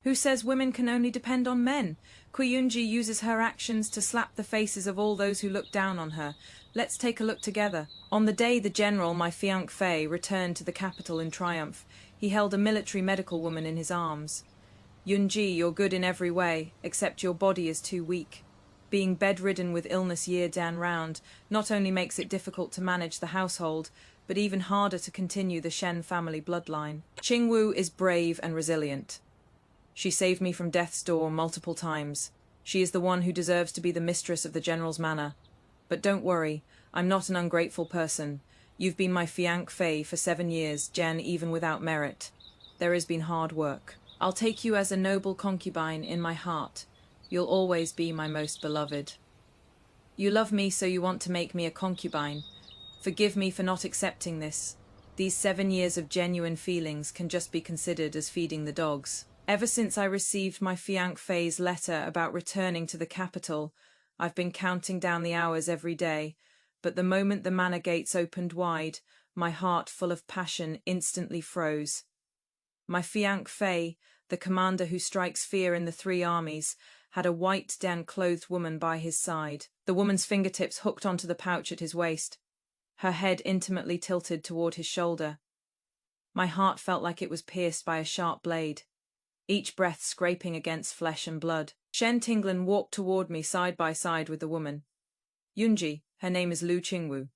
Who says women can only depend on men? Yunji uses her actions to slap the faces of all those who look down on her. Let's take a look together. On the day the general, my fiancé, returned to the capital in triumph, he held a military medical woman in his arms. Yunji, you're good in every way, except your body is too weak. Being bedridden with illness year down round not only makes it difficult to manage the household, but even harder to continue the Shen family bloodline. Qingwu is brave and resilient. She saved me from death's door multiple times. She is the one who deserves to be the mistress of the general's manor. But don't worry, I'm not an ungrateful person. You've been my fiancé for 7 years, Jen, even without merit. There has been hard work. I'll take you as a noble concubine in my heart. You'll always be my most beloved. You love me, so you want to make me a concubine. Forgive me for not accepting this. These 7 years of genuine feelings can just be considered as feeding the dogs. Ever since I received my fiancé's letter about returning to the capital, I've been counting down the hours every day, but the moment the manor gates opened wide, my heart full of passion instantly froze. My fiancé, the commander who strikes fear in the 3 armies, had a white down-clothed woman by his side, the woman's fingertips hooked onto the pouch at his waist, her head intimately tilted toward his shoulder. My heart felt like it was pierced by a sharp blade, each breath scraping against flesh and blood. Shen Tinglan walked toward me side by side with the woman. Yunji, her name is Lu Qingwu.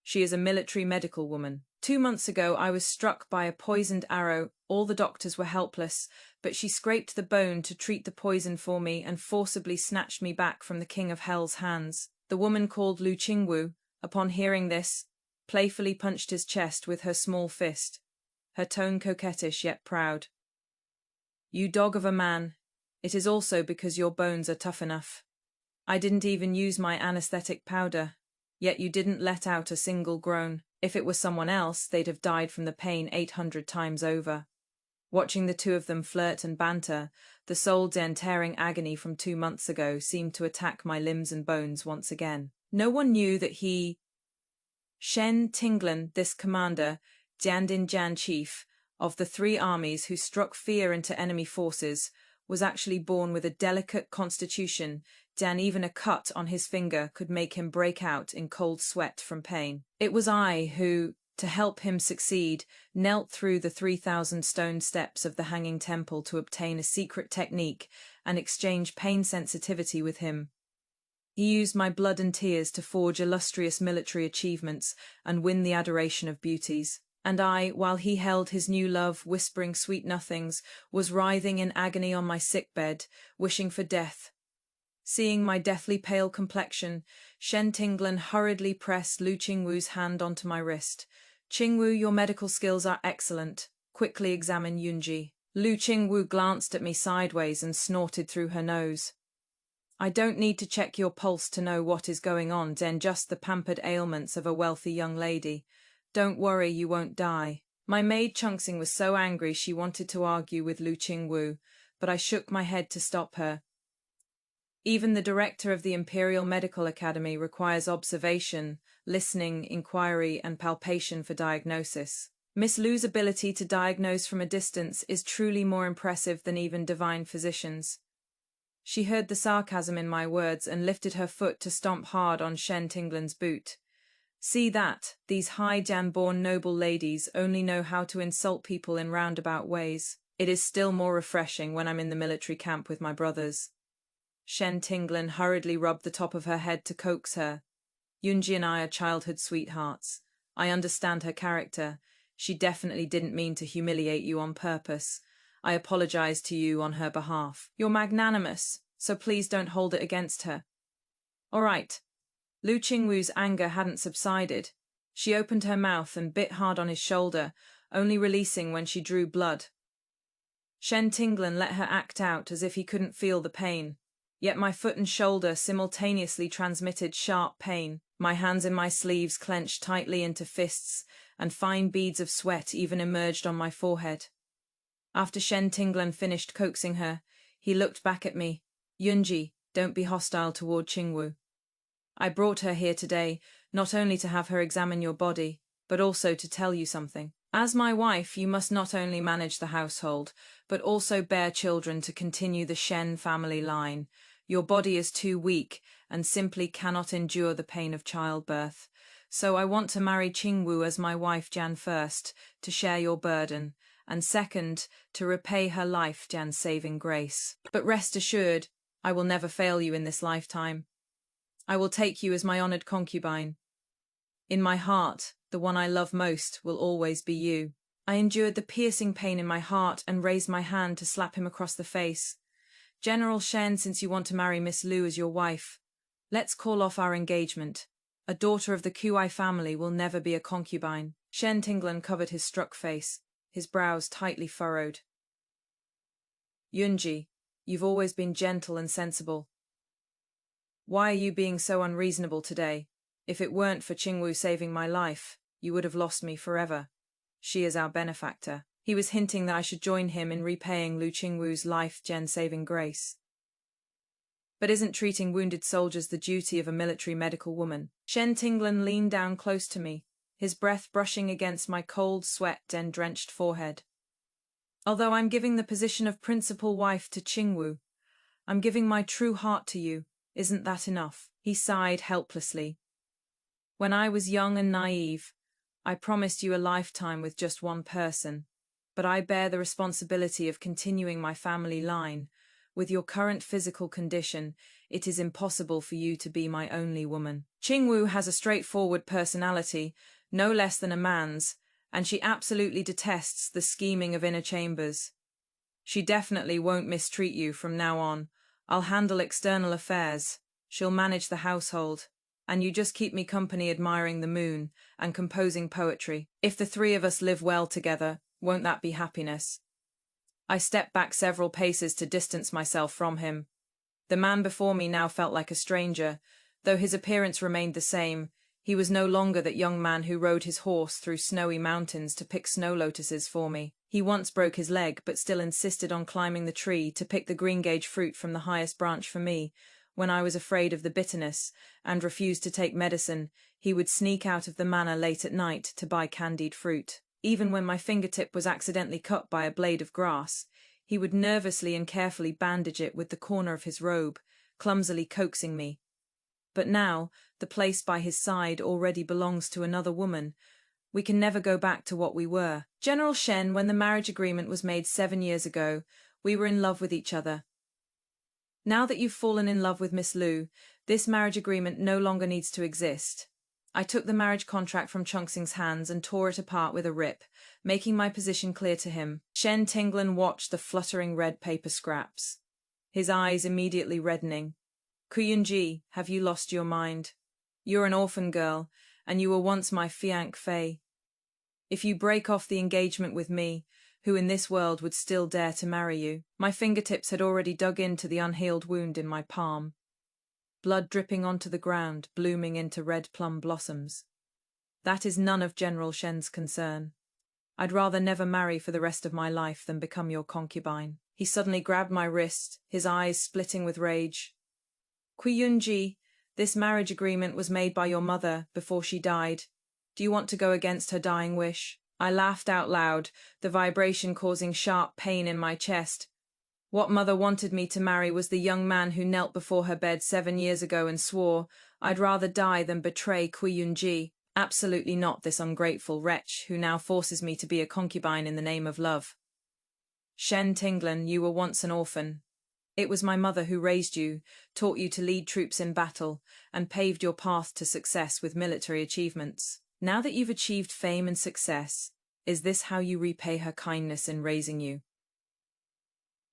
She is a military medical woman. 2 months ago I was struck by a poisoned arrow. All the doctors were helpless, but she scraped the bone to treat the poison for me and forcibly snatched me back from the King of Hell's hands. The woman called Lu Qingwu, upon hearing this, playfully punched his chest with her small fist, her tone coquettish yet proud. You dog of a man, it is also because your bones are tough enough. I didn't even use my anesthetic powder, yet you didn't let out a single groan. If it was someone else, they'd have died from the pain 800 times over. Watching the two of them flirt and banter, the soul-den tearing agony from 2 months ago seemed to attack my limbs and bones once again. No one knew that Shen Tinglan, this commander, Jiandin Jan chief, of the 3 armies who struck fear into enemy forces, was actually born with a delicate constitution, and even a cut on his finger could make him break out in cold sweat from pain. It was I who, to help him succeed, knelt through the 3,000 stone steps of the Hanging Temple to obtain a secret technique and exchange pain sensitivity with him. He used my blood and tears to forge illustrious military achievements and win the adoration of beauties. And I, while he held his new love, whispering sweet nothings, was writhing in agony on my sickbed, wishing for death. Seeing my deathly pale complexion, Shen Tinglan hurriedly pressed Lu Qingwu's hand onto my wrist. Qingwu, your medical skills are excellent. Quickly examine Yunji. Lu Qingwu glanced at me sideways and snorted through her nose. I don't need to check your pulse to know what is going on, then just the pampered ailments of a wealthy young lady. Don't worry, you won't die. My maid Chungxing was so angry she wanted to argue with Lu Qingwu, but I shook my head to stop her. Even the director of the Imperial Medical Academy requires observation, listening, inquiry, and palpation for diagnosis. Miss Lu's ability to diagnose from a distance is truly more impressive than even divine physicians. She heard the sarcasm in my words and lifted her foot to stomp hard on Shen Tinglan's boot. See that, these high-Jan-born noble ladies only know how to insult people in roundabout ways. It is still more refreshing when I'm in the military camp with my brothers. Shen Tinglan hurriedly rubbed the top of her head to coax her. Yunji and I are childhood sweethearts. I understand her character. She definitely didn't mean to humiliate you on purpose. I apologize to you on her behalf. You're magnanimous, so please don't hold it against her. All right. Lu Qingwu's anger hadn't subsided. She opened her mouth and bit hard on his shoulder, only releasing when she drew blood. Shen Tinglan let her act out as if he couldn't feel the pain. Yet my foot and shoulder simultaneously transmitted sharp pain. My hands in my sleeves clenched tightly into fists, and fine beads of sweat even emerged on my forehead. After Shen Tinglan finished coaxing her, he looked back at me. Yunji, don't be hostile toward Qingwu. I brought her here today, not only to have her examine your body, but also to tell you something. As my wife, you must not only manage the household, but also bear children to continue the Shen family line. Your body is too weak and simply cannot endure the pain of childbirth. So I want to marry Qingwu as my wife Jan first, to share your burden, and second, to repay her life Jan's saving grace. But rest assured, I will never fail you in this lifetime. I will take you as my honored concubine. In my heart, the one I love most will always be you. I endured the piercing pain in my heart and raised my hand to slap him across the face. General Shen, since you want to marry Miss Lu as your wife, let's call off our engagement. A daughter of the Kuai family will never be a concubine. Shen Tinglan covered his struck face, his brows tightly furrowed. Yunji, you've always been gentle and sensible. Why are you being so unreasonable today? If it weren't for Qingwu saving my life, you would have lost me forever. She is our benefactor. He was hinting that I should join him in repaying Lu Qingwu's life-saving grace. But isn't treating wounded soldiers the duty of a military medical woman? Shen Tinglan leaned down close to me, his breath brushing against my cold, sweat-drenched forehead. Although I'm giving the position of principal wife to Qingwu, I'm giving my true heart to you. Isn't that enough? He sighed helplessly. When I was young and naive, I promised you a lifetime with just one person, but I bear the responsibility of continuing my family line. With your current physical condition, it is impossible for you to be my only woman. Qingwu has a straightforward personality, no less than a man's, and she absolutely detests the scheming of inner chambers. She definitely won't mistreat you from now on. I'll handle external affairs. She'll manage the household. And you just keep me company admiring the moon and composing poetry. If the three of us live well together, won't that be happiness? I stepped back several paces to distance myself from him. The man before me now felt like a stranger. Though his appearance remained the same, he was no longer that young man who rode his horse through snowy mountains to pick snow lotuses for me. He once broke his leg, but still insisted on climbing the tree to pick the green-gauge fruit from the highest branch for me. When I was afraid of the bitterness and refused to take medicine, he would sneak out of the manor late at night to buy candied fruit. Even when my fingertip was accidentally cut by a blade of grass, he would nervously and carefully bandage it with the corner of his robe, clumsily coaxing me. But now, the place by his side already belongs to another woman. We can never go back to what we were. General Shen, when the marriage agreement was made 7 years ago, we were in love with each other. Now that you've fallen in love with Miss Lu, this marriage agreement no longer needs to exist. I took the marriage contract from Chongqing's hands and tore it apart with a rip, making my position clear to him. Shen Tinglan watched the fluttering red paper scraps, his eyes immediately reddening. Yunji, have you lost your mind? You're an orphan girl, and you were once my fiancé. If you break off the engagement with me, who in this world would still dare to marry you? My fingertips had already dug into the unhealed wound in my palm, blood dripping onto the ground, blooming into red plum blossoms. That is none of General Shen's concern. I'd rather never marry for the rest of my life than become your concubine. He suddenly grabbed my wrist, his eyes splitting with rage. Yunji, this marriage agreement was made by your mother before she died. Do you want to go against her dying wish? I laughed out loud, the vibration causing sharp pain in my chest. What mother wanted me to marry was the young man who knelt before her bed 7 years ago and swore, I'd rather die than betray Yunji. Absolutely not this ungrateful wretch who now forces me to be a concubine in the name of love. Shen Tinglan, you were once an orphan. It was my mother who raised you, taught you to lead troops in battle, and paved your path to success with military achievements. Now that you've achieved fame and success, is this how you repay her kindness in raising you?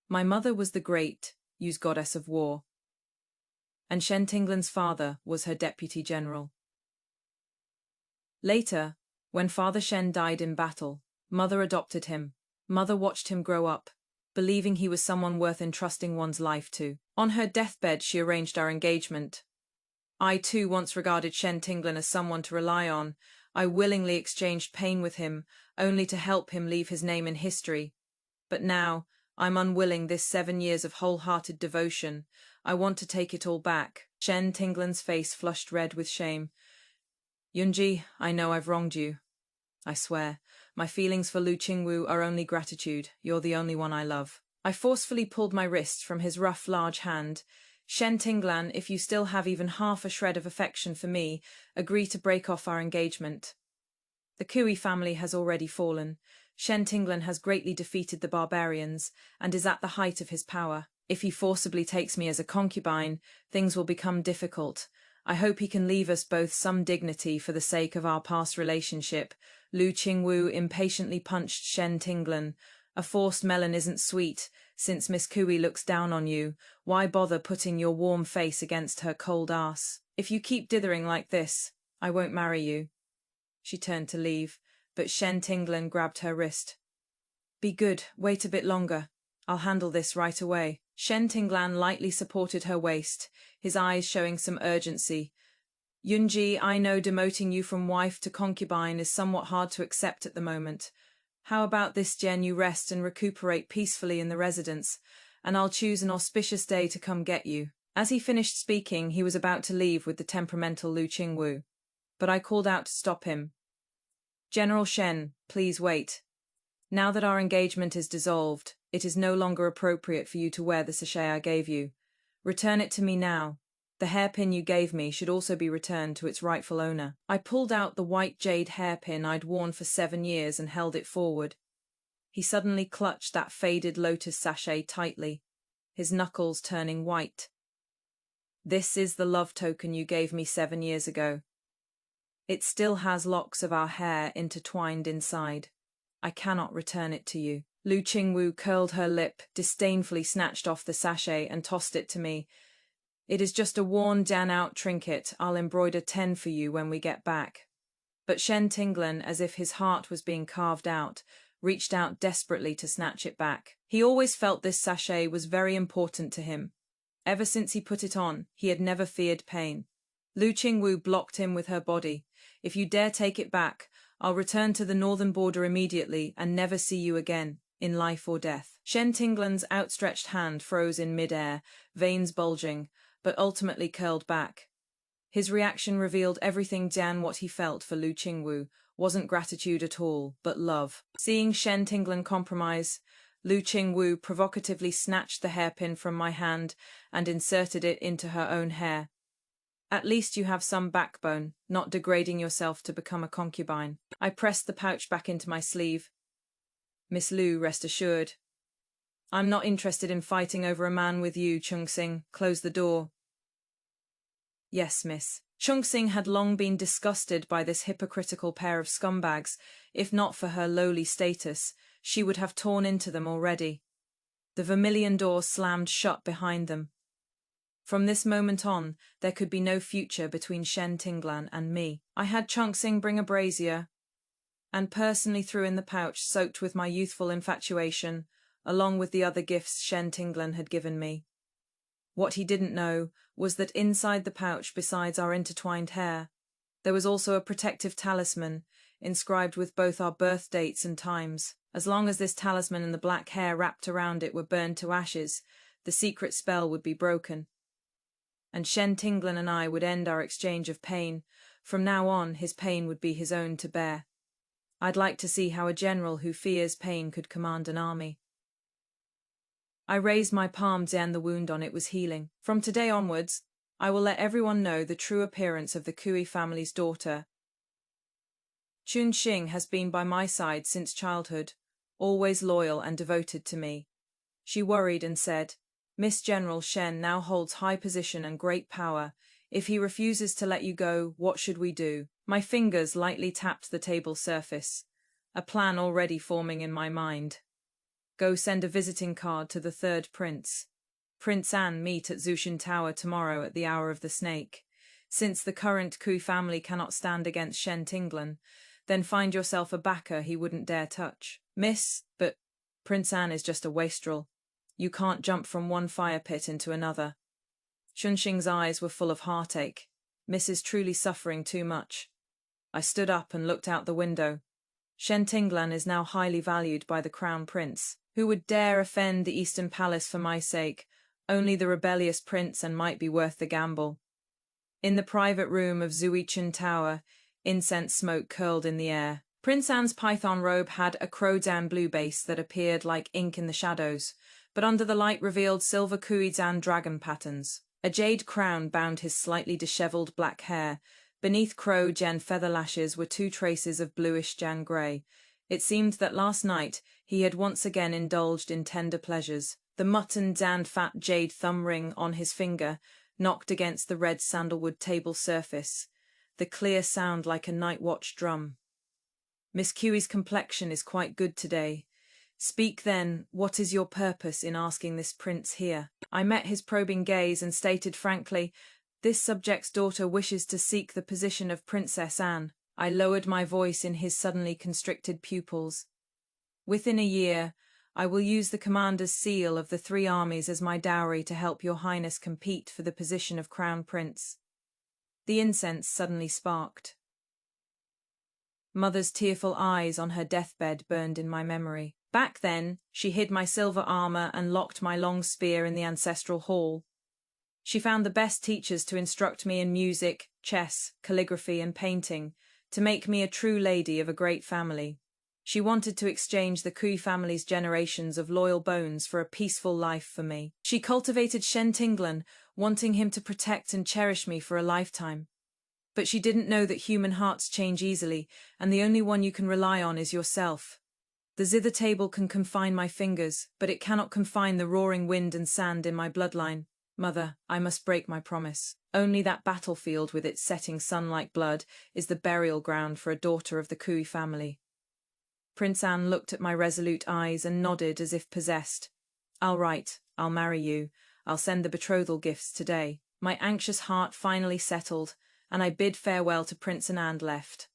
My mother was the great, used goddess of war, and Shen Tinglan's father was her deputy general. Later, when Father Shen died in battle, Mother adopted him. Mother watched him grow up, believing he was someone worth entrusting one's life to. On her deathbed, she arranged our engagement. I too once regarded Shen Tinglan as someone to rely on. I willingly exchanged pain with him, only to help him leave his name in history. But now, I'm unwilling this 7 years of wholehearted devotion. I want to take it all back. Shen Tinglan's face flushed red with shame. Yunji, I know I've wronged you. I swear. My feelings for Lu Qingwu are only gratitude. You're the only one I love. I forcefully pulled my wrist from his rough, large hand. Shen Tinglan, if you still have even half a shred of affection for me, agree to break off our engagement. The Kui family has already fallen. Shen Tinglan has greatly defeated the barbarians, and is at the height of his power. If he forcibly takes me as a concubine, things will become difficult. I hope he can leave us both some dignity for the sake of our past relationship. Lu Qingwu impatiently punched Shen Tinglan. A forced melon isn't sweet. Since Miss Kui looks down on you, why bother putting your warm face against her cold ass? If you keep dithering like this, I won't marry you. She turned to leave, but Shen Tinglan grabbed her wrist. Be good, wait a bit longer. I'll handle this right away. Shen Tinglan lightly supported her waist, his eyes showing some urgency. Yunji, I know demoting you from wife to concubine is somewhat hard to accept at the moment. How about this, Jen, you rest and recuperate peacefully in the residence, and I'll choose an auspicious day to come get you. As he finished speaking, he was about to leave with the temperamental Lu Qingwu, but I called out to stop him. General Shen, please wait. Now that our engagement is dissolved, it is no longer appropriate for you to wear the sachet I gave you. Return it to me now. The hairpin you gave me should also be returned to its rightful owner. I pulled out the white jade hairpin I'd worn for 7 years and held it forward. He suddenly clutched that faded lotus sachet tightly, his knuckles turning white. This is the love token you gave me 7 years ago. It still has locks of our hair intertwined inside. I cannot return it to you. Lu Qingwu curled her lip, disdainfully snatched off the sachet and tossed it to me. It is just a worn, down-out trinket. I'll embroider 10 for you when we get back. But Shen Tinglan, as if his heart was being carved out, reached out desperately to snatch it back. He always felt this sachet was very important to him. Ever since he put it on, he had never feared pain. Lu Qingwu blocked him with her body. If you dare take it back, I'll return to the northern border immediately and never see you again, in life or death. Shen Tinglan's outstretched hand froze in mid-air, veins bulging, but ultimately curled back. His reaction revealed everything what he felt for Lu Qingwu wasn't gratitude at all, but love. Seeing Shen Tinglan compromise, Lu Qingwu provocatively snatched the hairpin from my hand and inserted it into her own hair. At least you have some backbone, not degrading yourself to become a concubine. I pressed the pouch back into my sleeve. Miss Lu, rest assured. I'm not interested in fighting over a man with you, Chung-Sing. Close the door. Yes, miss. Chung-Sing had long been disgusted by this hypocritical pair of scumbags. If not for her lowly status, she would have torn into them already. The vermilion door slammed shut behind them. From this moment on, there could be no future between Shen Tinglan and me. I had Chung-Sing bring a brazier, and personally threw in the pouch soaked with my youthful infatuation, along with the other gifts Shen Tinglan had given me. What he didn't know was that inside the pouch, besides our intertwined hair, there was also a protective talisman, inscribed with both our birth dates and times. As long as this talisman and the black hair wrapped around it were burned to ashes, the secret spell would be broken. And Shen Tinglan and I would end our exchange of pain. From now on, his pain would be his own to bear. I'd like to see how a general who fears pain could command an army. I raised my palm, and the wound on it was healing. From today onwards, I will let everyone know the true appearance of the Kui family's daughter. Chun Xing has been by my side since childhood, always loyal and devoted to me. She worried and said, Miss General Shen now holds high position and great power. If he refuses to let you go, what should we do? My fingers lightly tapped the table surface, a plan already forming in my mind. Go send a visiting card to the third prince. Prince An meet at Zushin Tower tomorrow at the hour of the snake. Since the current Kui family cannot stand against Shen Tinglan, then find yourself a backer he wouldn't dare touch. Miss, but Prince An is just a wastrel. You can't jump from one fire pit into another. Chunxing's eyes were full of heartache. Miss is truly suffering too much. I stood up and looked out the window. Shen Tinglan is now highly valued by the crown prince. Who would dare offend the Eastern Palace for my sake? Only the rebellious prince, and might be worth the gamble. In the private room of Zuichun Tower, incense smoke curled in the air. Prince Anne's python robe had a crowdan blue base that appeared like ink in the shadows, but under the light revealed silver kuidzan dragon patterns. A jade crown bound his slightly disheveled black hair. Beneath crow jen feather lashes were two traces of bluish jan grey. It seemed that last night he had once again indulged in tender pleasures. The mutton dan fat jade thumb ring on his finger knocked against the red sandalwood table surface, the clear sound like a night watch drum. Miss Cuy's complexion is quite good today. Speak then, what is your purpose in asking this prince here? I met his probing gaze and stated frankly, this subject's daughter wishes to seek the position of Princess Anne. I lowered my voice in his suddenly constricted pupils. Within a year, I will use the commander's seal of the 3 armies as my dowry to help your highness compete for the position of crown prince. The incense suddenly sparked. Mother's tearful eyes on her deathbed burned in my memory. Back then, she hid my silver armor and locked my long spear in the ancestral hall. She found the best teachers to instruct me in music, chess, calligraphy, and painting, to make me a true lady of a great family. She wanted to exchange the Cuy family's generations of loyal bones for a peaceful life for me. She cultivated Shen, wanting him to protect and cherish me for a lifetime. But she didn't know that human hearts change easily, and the only one you can rely on is yourself. The zither table can confine my fingers, but it cannot confine the roaring wind and sand in my bloodline. Mother, I must break my promise. Only that battlefield with its setting sun-like blood is the burial ground for a daughter of the Cuy family. Prince Anne looked at my resolute eyes and nodded as if possessed. I'll write. I'll marry you. I'll send the betrothal gifts today. My anxious heart finally settled, and I bid farewell to Prince and left.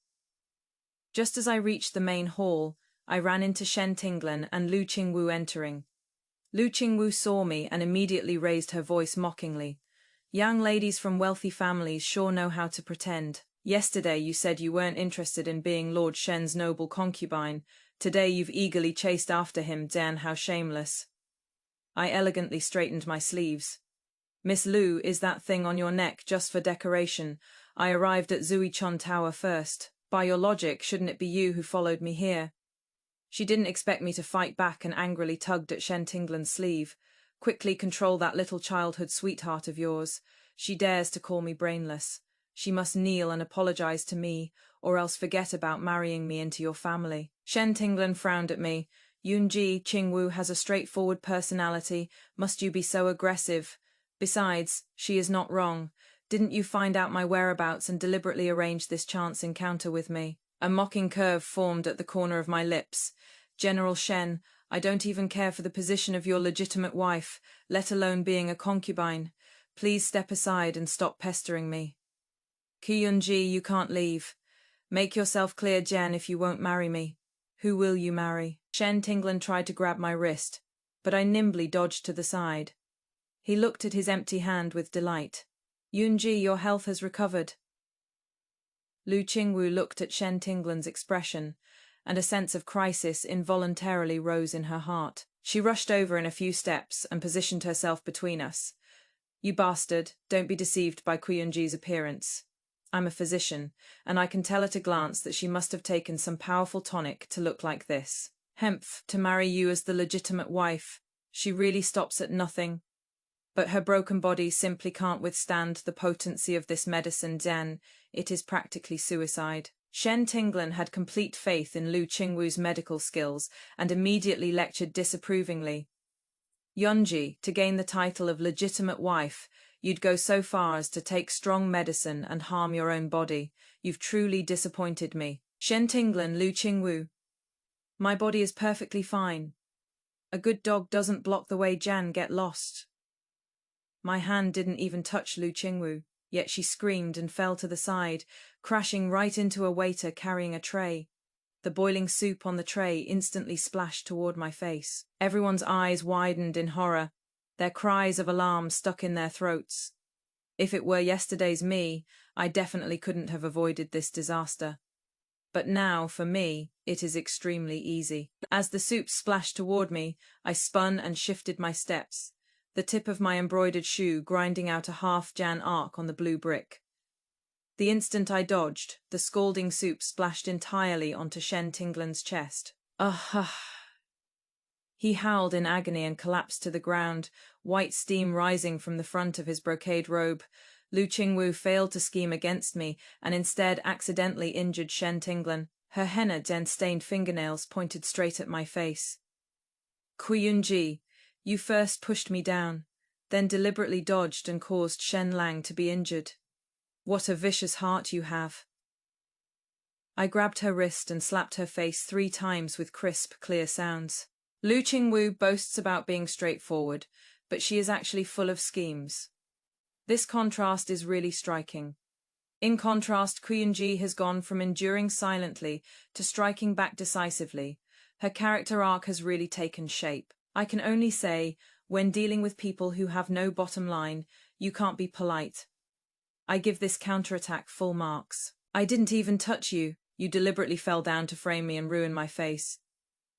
Just as I reached the main hall, I ran into Shen and Lu Qingwu entering. Lu Qingwu saw me and immediately raised her voice mockingly. Young ladies from wealthy families sure know how to pretend. Yesterday you said you weren't interested in being Lord Shen's noble concubine. Today you've eagerly chased after him, Dan, how shameless. I elegantly straightened my sleeves. Miss Lu, is that thing on your neck just for decoration? I arrived at Zuichon Tower first. By your logic, shouldn't it be you who followed me here? She didn't expect me to fight back and angrily tugged at Shen sleeve. Quickly control that little childhood sweetheart of yours. She dares to call me brainless. She must kneel and apologize to me, or else forget about marrying me into your family. Shen frowned at me. Yunji, Qingwu has a straightforward personality. Must you be so aggressive? Besides, she is not wrong. Didn't you find out my whereabouts and deliberately arrange this chance encounter with me? A mocking curve formed at the corner of my lips. General Shen, I don't even care for the position of your legitimate wife, let alone being a concubine. Please step aside and stop pestering me. Yunji, you can't leave. Make yourself clear, Jen, if you won't marry me. Who will you marry? Shen tried to grab my wrist, but I nimbly dodged to the side. He looked at his empty hand with delight. Yunji, your health has recovered. Lu Qingwu looked at Shen expression, and a sense of crisis involuntarily rose in her heart. She rushed over in a few steps and positioned herself between us. You bastard, don't be deceived by Yunji's appearance. I'm a physician, and I can tell at a glance that she must have taken some powerful tonic to look like this. Hemph, to marry you as the legitimate wife. She really stops at nothing. But her broken body simply can't withstand the potency of this medicine, Den. It is practically suicide. Shen had complete faith in Lu Qingwu's medical skills and immediately lectured disapprovingly. Yunji, to gain the title of legitimate wife, you'd go so far as to take strong medicine and harm your own body. You've truly disappointed me. Shen Lu Qingwu. My body is perfectly fine. A good dog doesn't block the way Jan get lost. My hand didn't even touch Lu Qingwu, yet she screamed and fell to the side, crashing right into a waiter carrying a tray. The boiling soup on the tray instantly splashed toward my face. Everyone's eyes widened in horror, their cries of alarm stuck in their throats. If it were yesterday's me, I definitely couldn't have avoided this disaster. But now, for me, it is extremely easy. As the soup splashed toward me, I spun and shifted my steps, the tip of my embroidered shoe grinding out a half-Jan arc on the blue brick. The instant I dodged, the scalding soup splashed entirely onto Shen Tinglan's chest. Ah! He howled in agony and collapsed to the ground, white steam rising from the front of his brocade robe. Lu Qingwu failed to scheme against me and instead accidentally injured Shen Tinglan. Her henna-stained fingernails pointed straight at my face. Yunji, you first pushed me down, then deliberately dodged and caused Shen Lang to be injured. What a vicious heart you have. I grabbed her wrist and slapped her face 3 times with crisp, clear sounds. Lu Qingwu boasts about being straightforward, but she is actually full of schemes. This contrast is really striking. In contrast, Yunji has gone from enduring silently to striking back decisively. Her character arc has really taken shape. I can only say, when dealing with people who have no bottom line, you can't be polite. I give this counterattack full marks. I didn't even touch you. You deliberately fell down to frame me and ruin my face.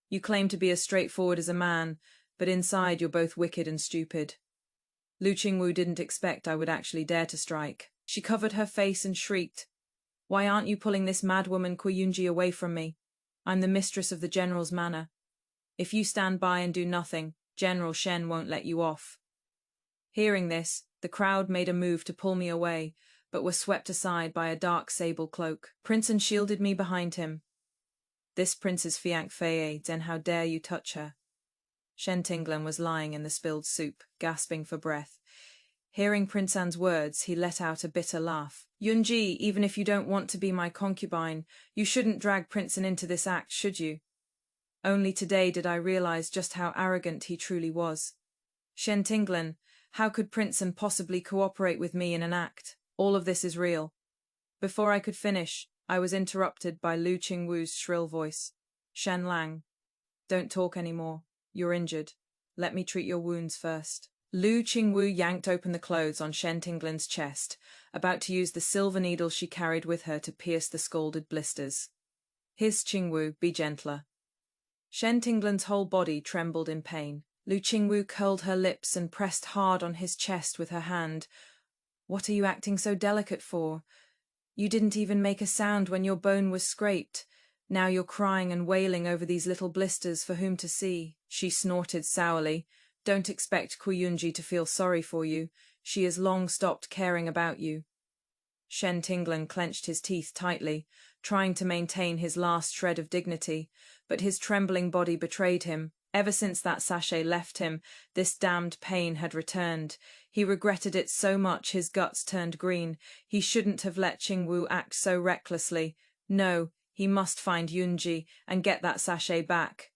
You claim to be as straightforward as a man, but inside you're both wicked and stupid. Lu Qingwu didn't expect I would actually dare to strike. She covered her face and shrieked, "Why aren't you pulling this madwoman Yunji away from me? I'm the mistress of the general's manor. If you stand by and do nothing, General Shen won't let you off." Hearing this, the crowd made a move to pull me away, but were swept aside by a dark sable cloak. Princeton shielded me behind him. "This prince's fiancé, then how dare you touch her?" Shen Tinglan was lying in the spilled soup, gasping for breath. Hearing Prince Anne's words, he let out a bitter laugh. "Yunji, even if you don't want to be my concubine, you shouldn't drag Prince Anne into this act, should you?" Only today did I realize just how arrogant he truly was. "Shen Tinglan, how could Prince Anne possibly cooperate with me in an act? All of this is real." Before I could finish, I was interrupted by Lu Qingwu's shrill voice. "Shen Lang, don't talk anymore. You're injured. Let me treat your wounds first." Lu Qingwu yanked open the clothes on Shen Tinglan's chest, about to use the silver needle she carried with her to pierce the scalded blisters. "His Qingwu, be gentler." Shen Tinglan's whole body trembled in pain. Lu Qingwu curled her lips and pressed hard on his chest with her hand. "What are you acting so delicate for? You didn't even make a sound when your bone was scraped. Now you're crying and wailing over these little blisters for whom to see." She snorted sourly. "Don't expect Yunji to feel sorry for you. She has long stopped caring about you." Shen Tinglan clenched his teeth tightly, trying to maintain his last shred of dignity, but his trembling body betrayed him. Ever since that sachet left him, this damned pain had returned. He regretted it so much his guts turned green. He shouldn't have let Qingwu act so recklessly. No, he must find Yunji and get that sachet back.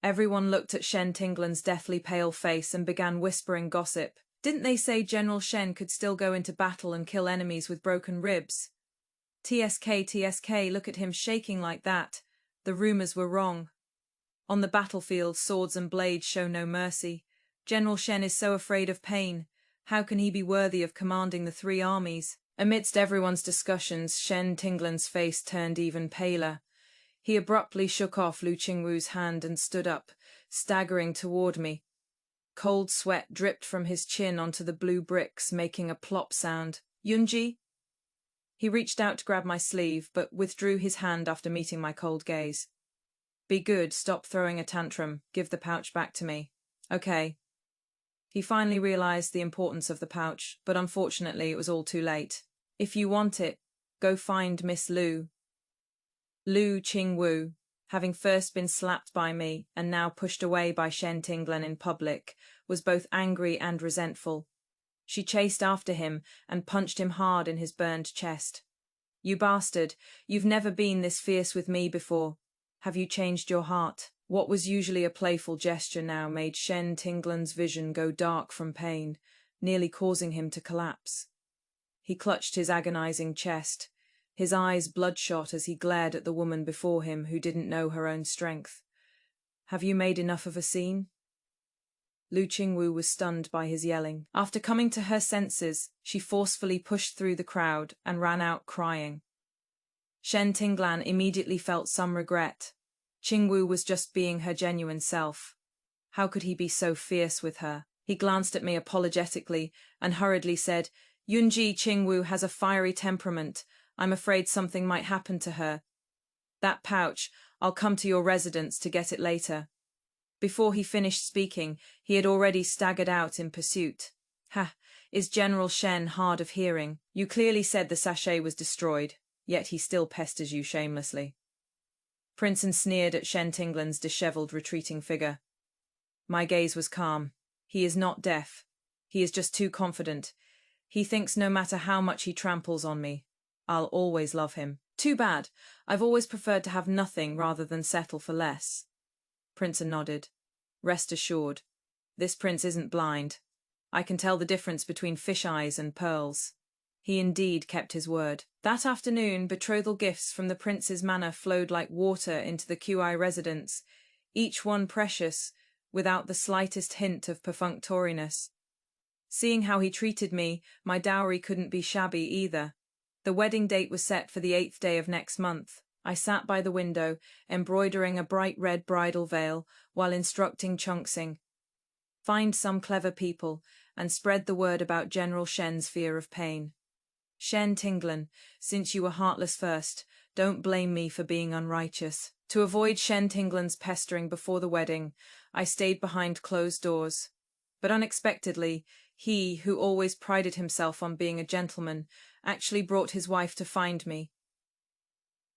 Everyone looked at Shen Tinglan's deathly pale face and began whispering gossip. Didn't they say General Shen could still go into battle and kill enemies with broken ribs? TSK, look at him shaking like that. The rumors were wrong. On the battlefield, swords and blades show no mercy. General Shen is so afraid of pain. How can he be worthy of commanding the 3 armies? Amidst everyone's discussions, Shen Tinglan's face turned even paler. He abruptly shook off Lu Qingwu's hand and stood up, staggering toward me. Cold sweat dripped from his chin onto the blue bricks, making a plop sound. "Yunji?" He reached out to grab my sleeve, but withdrew his hand after meeting my cold gaze. "Be good, stop throwing a tantrum, give the pouch back to me." "Okay." He finally realized the importance of the pouch, but unfortunately it was all too late. "If you want it, go find Miss Lu." Lu Qingwu, having first been slapped by me and now pushed away by Shen Tinglan in public, was both angry and resentful. She chased after him and punched him hard in his burned chest. "You bastard, you've never been this fierce with me before. Have you changed your heart?" What was usually a playful gesture now made Shen Tinglan's vision go dark from pain, nearly causing him to collapse. He clutched his agonizing chest, his eyes bloodshot as he glared at the woman before him who didn't know her own strength. "Have you made enough of a scene?" Lu Qingwu was stunned by his yelling. After coming to her senses, she forcefully pushed through the crowd and ran out crying. Shen Tinglan immediately felt some regret. Qingwu was just being her genuine self. How could he be so fierce with her? He glanced at me apologetically and hurriedly said, Yunji Qingwu has a fiery temperament. I'm afraid something might happen to her. That pouch, I'll come to your residence to get it later. Before he finished speaking, he had already staggered out in pursuit. Ha! Is General Shen hard of hearing? You clearly said the sachet was destroyed, yet he still pesters you shamelessly. Princeton sneered at Shen Tinglan's dishevelled retreating figure. My gaze was calm. He is not deaf. He is just too confident. He thinks no matter how much he tramples on me, I'll always love him. Too bad. I've always preferred to have nothing rather than settle for less. Princeton nodded. Rest assured, this prince isn't blind. I can tell the difference between fish eyes and pearls. He indeed kept his word. That afternoon, betrothal gifts from the prince's manor flowed like water into the QI residence, each one precious, without the slightest hint of perfunctoriness. Seeing how he treated me, my dowry couldn't be shabby either. The wedding date was set for the 8th day of next month. I sat by the window, embroidering a bright red bridal veil, while instructing Chunxing. Find some clever people, and spread the word about General Shen's fear of pain. Shen Tinglan, since you were heartless first, don't blame me for being unrighteous. To avoid Shen Tinglan's pestering before the wedding, I stayed behind closed doors. But unexpectedly, he, who always prided himself on being a gentleman, actually brought his wife to find me.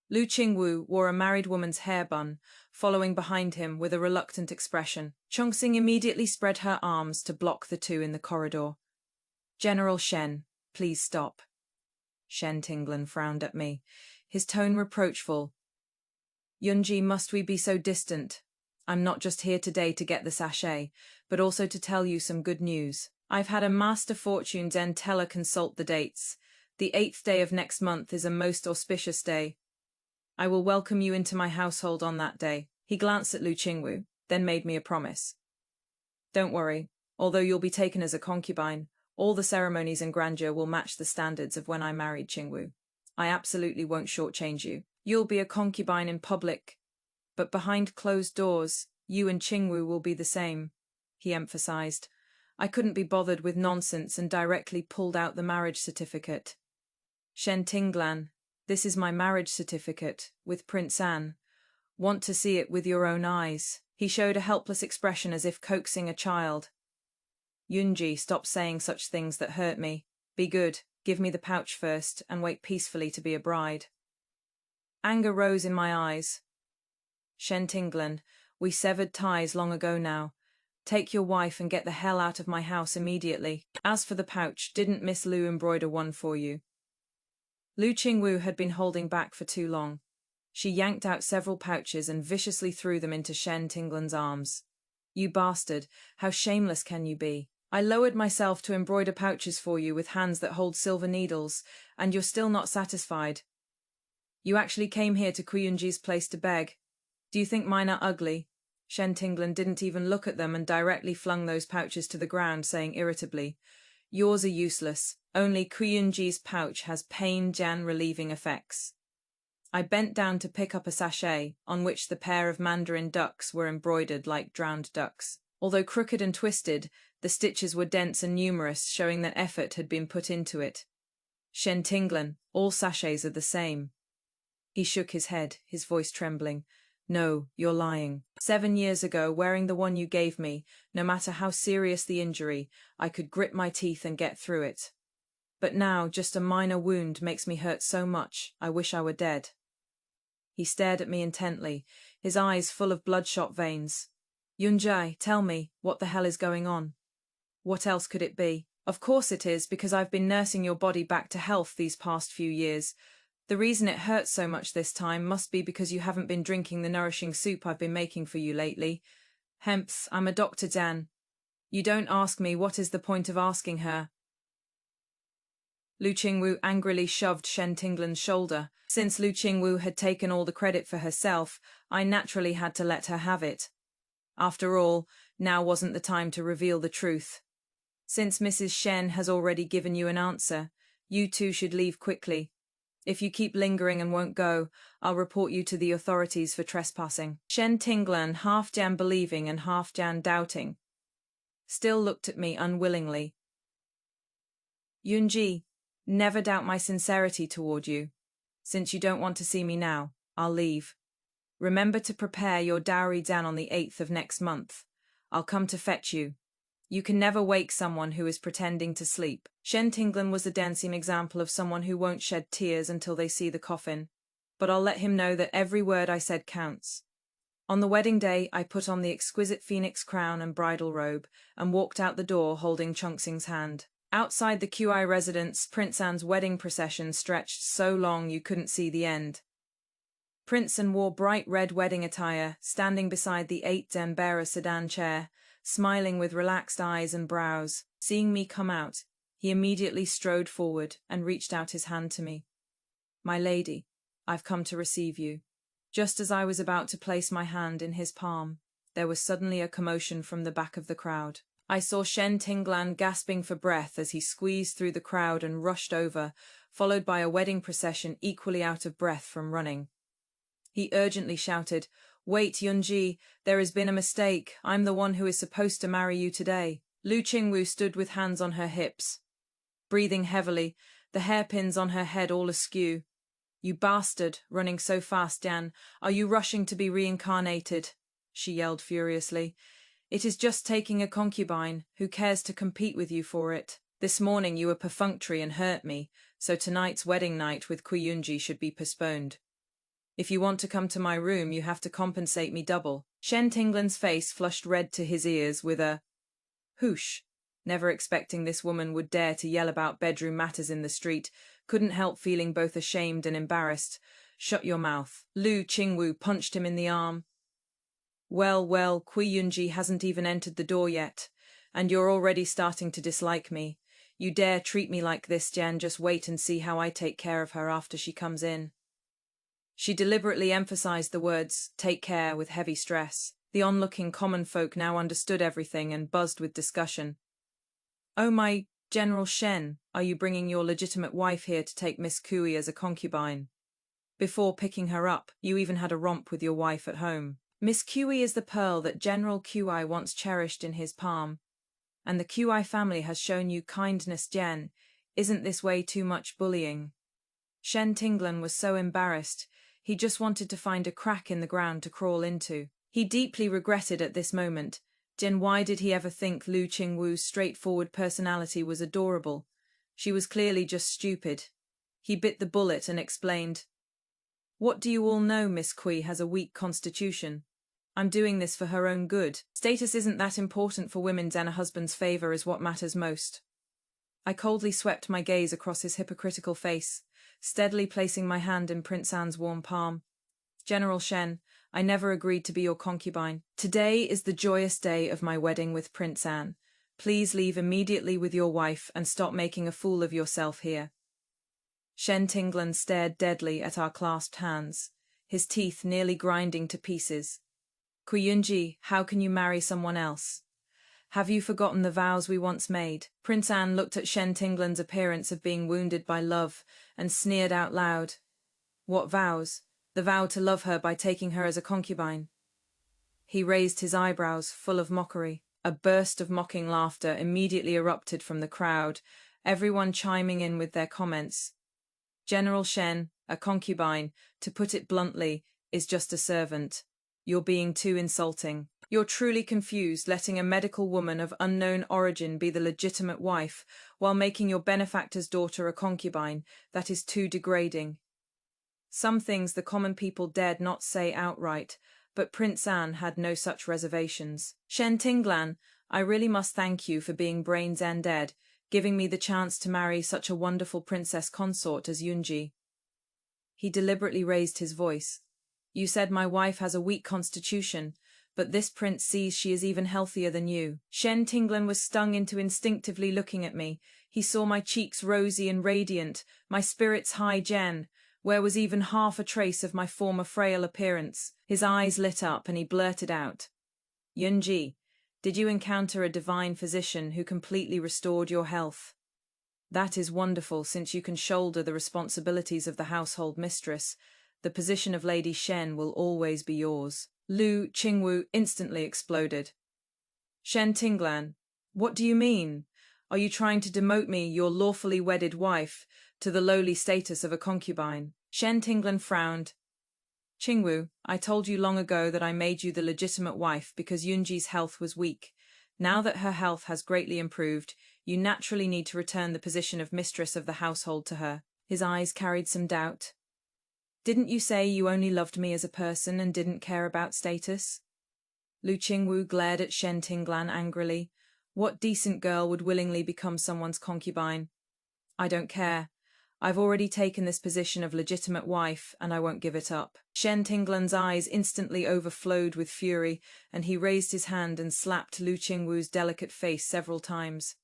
Lu Qingwu wore a married woman's hair bun, following behind him with a reluctant expression. Chongxing immediately spread her arms to block the two in the corridor. General Shen, please stop. Shen Tinglan frowned at me, his tone reproachful. Yunji, must we be so distant? I'm not just here today to get the sachet, but also to tell you some good news. I've had a master fortune's end teller consult the dates. The 8th day of next month is a most auspicious day. I will welcome you into my household on that day. He glanced at Lu Qingwu, then made me a promise. Don't worry, although you'll be taken as a concubine, all the ceremonies and grandeur will match the standards of when I married Qingwu. I absolutely won't shortchange you. You'll be a concubine in public, but behind closed doors, you and Qingwu will be the same, he emphasized. I couldn't be bothered with nonsense and directly pulled out the marriage certificate. Shen Tinglan, this is my marriage certificate, with Prince An. Want to see it with your own eyes? He showed a helpless expression as if coaxing a child. Yunji, stop saying such things that hurt me. Be good, give me the pouch first, and wait peacefully to be a bride. Anger rose in my eyes. Shen Tinglan, we severed ties long ago now. Take your wife and get the hell out of my house immediately. As for the pouch, didn't Miss Lu embroider one for you? Lu Qingwu had been holding back for too long. She yanked out several pouches and viciously threw them into Shen Tinglan's arms. You bastard, how shameless can you be? I lowered myself to embroider pouches for you with hands that hold silver needles, and you're still not satisfied. You actually came here to Kuyunji's place to beg. Do you think mine are ugly? Shen Tinglan didn't even look at them and directly flung those pouches to the ground, saying irritably, yours are useless. Only Kuyunji's pouch has pain-relieving effects. I bent down to pick up a sachet, on which the pair of mandarin ducks were embroidered like drowned ducks. Although crooked and twisted, the stitches were dense and numerous, showing that effort had been put into it. Shen Tinglan, all sachets are the same. He shook his head, his voice trembling. No, you're lying. 7 years ago, wearing the one you gave me, no matter how serious the injury, I could grit my teeth and get through it. But now, just a minor wound makes me hurt so much, I wish I were dead. He stared at me intently, his eyes full of bloodshot veins. Yunji, tell me, what the hell is going on? What else could it be? Of course it is, because I've been nursing your body back to health these past few years. The reason it hurts so much this time must be because you haven't been drinking the nourishing soup I've been making for you lately. Hemps, I'm a doctor, Dan. You don't ask me, what is the point of asking her? Lu Qingwu angrily shoved Shen Tinglan's shoulder. Since Lu Qingwu had taken all the credit for herself, I naturally had to let her have it. After all, now wasn't the time to reveal the truth. Since Mrs. Shen has already given you an answer, you two should leave quickly. If you keep lingering and won't go, I'll report you to the authorities for trespassing. Shen Tinglan, half-Jan believing and half-Jan doubting, still looked at me unwillingly. Yunji, never doubt my sincerity toward you. Since you don't want to see me now, I'll leave. Remember to prepare your dowry down on the 8th of next month. I'll come to fetch you. You can never wake someone who is pretending to sleep. Shen was the dancing example of someone who won't shed tears until they see the coffin. But I'll let him know that every word I said counts. On the wedding day, I put on the exquisite phoenix crown and bridal robe and walked out the door holding Chongqing's hand. Outside the Qi residence, Prince Anne's wedding procession stretched so long you couldn't see the end. Prince An wore bright red wedding attire, standing beside the 8-den-bearer sedan chair, smiling with relaxed eyes and brows. Seeing me come out, he immediately strode forward and reached out his hand to me. My lady, I've come to receive you. Just as I was about to place my hand in his palm, there was suddenly a commotion from the back of the crowd. I saw Shen gasping for breath as he squeezed through the crowd and rushed over, followed by a wedding procession equally out of breath from running. He urgently shouted, "Wait, Yunji, there has been a mistake. I'm the one who is supposed to marry you today." Lu Qingwu stood with hands on her hips, breathing heavily, the hairpins on her head all askew. "You bastard, running so fast, Yan. Are you rushing to be reincarnated?" she yelled furiously. "It is just taking a concubine. Who cares to compete with you for it? This morning you were perfunctory and hurt me, so tonight's wedding night with Yunji should be postponed. If you want to come to my room, you have to compensate me double." Shen face flushed red to his ears with a whoosh. Never expecting this woman would dare to yell about bedroom matters in the street, couldn't help feeling both ashamed and embarrassed. "Shut your mouth." Lu Qingwu punched him in the arm. Well, Yunji hasn't even entered the door yet, and you're already starting to dislike me. You dare treat me like this, Jen, just wait and see how I take care of her after she comes in. She deliberately emphasized the words, take care, with heavy stress. The onlooking common folk now understood everything and buzzed with discussion. "Oh my, General Shen, are you bringing your legitimate wife here to take Miss Kui as a concubine? Before picking her up, you even had a romp with your wife at home. Miss Kui is the pearl that General Kui once cherished in his palm. And the Kui family has shown you kindness, Jen. Isn't this way too much bullying?" Shen was so embarrassed, he just wanted to find a crack in the ground to crawl into. He deeply regretted at this moment. Why did he ever think Lu Qingwu's straightforward personality was adorable? She was clearly just stupid. He bit the bullet and explained, "What do you all know? Miss Kui has a weak constitution. I'm doing this for her own good. Status isn't that important for women's and a husband's favor is what matters most." I coldly swept my gaze across his hypocritical face, steadily placing my hand in Prince Anne's warm palm. "General Shen, I never agreed to be your concubine. Today is the joyous day of my wedding with Prince Anne. Please leave immediately with your wife and stop making a fool of yourself here." Shen stared deadly at our clasped hands, his teeth nearly grinding to pieces. "Yunji, how can you marry someone else? Have you forgotten the vows we once made?" Prince Anne looked at Shen appearance of being wounded by love and sneered out loud. "What vows? The vow to love her by taking her as a concubine." He raised his eyebrows, full of mockery. A burst of mocking laughter immediately erupted from the crowd, everyone chiming in with their comments. "General Shen, a concubine, to put it bluntly, is just a servant. You're being too insulting. You're truly confused, letting a medical woman of unknown origin be the legitimate wife, while making your benefactor's daughter a concubine. That is too degrading." Some things the common people dared not say outright, but Prince Anne had no such reservations. "Shen I really must thank you for being brains and dead, giving me the chance to marry such a wonderful princess consort as Yunji." He deliberately raised his voice. "You said my wife has a weak constitution, but this prince sees she is even healthier than you." Shen was stung into instinctively looking at me. He saw my cheeks rosy and radiant, my spirits high, where was even half a trace of my former frail appearance. His eyes lit up and he blurted out, "Yunji, did you encounter a divine physician who completely restored your health? That is wonderful, since you can shoulder the responsibilities of the household mistress. The position of Lady Shen will always be yours." Lu Qingwu instantly exploded. "Shen what do you mean? Are you trying to demote me, your lawfully wedded wife, to the lowly status of a concubine? Shen Tinglan frowned. Qingwu, I told you long ago that I made you the legitimate wife because Yunji's health was weak. Now that her health has greatly improved, you naturally need to return the position of mistress of the household to her. His eyes carried some doubt. Didn't you say you only loved me as a person and didn't care about status? Lu Qingwu glared at Shen Tinglan angrily. What decent girl would willingly become someone's concubine? I don't care. I've already taken this position of legitimate wife, and I won't give it up. Shen Tinglan's eyes instantly overflowed with fury, and he raised his hand and slapped Lu Qingwu's delicate face several times.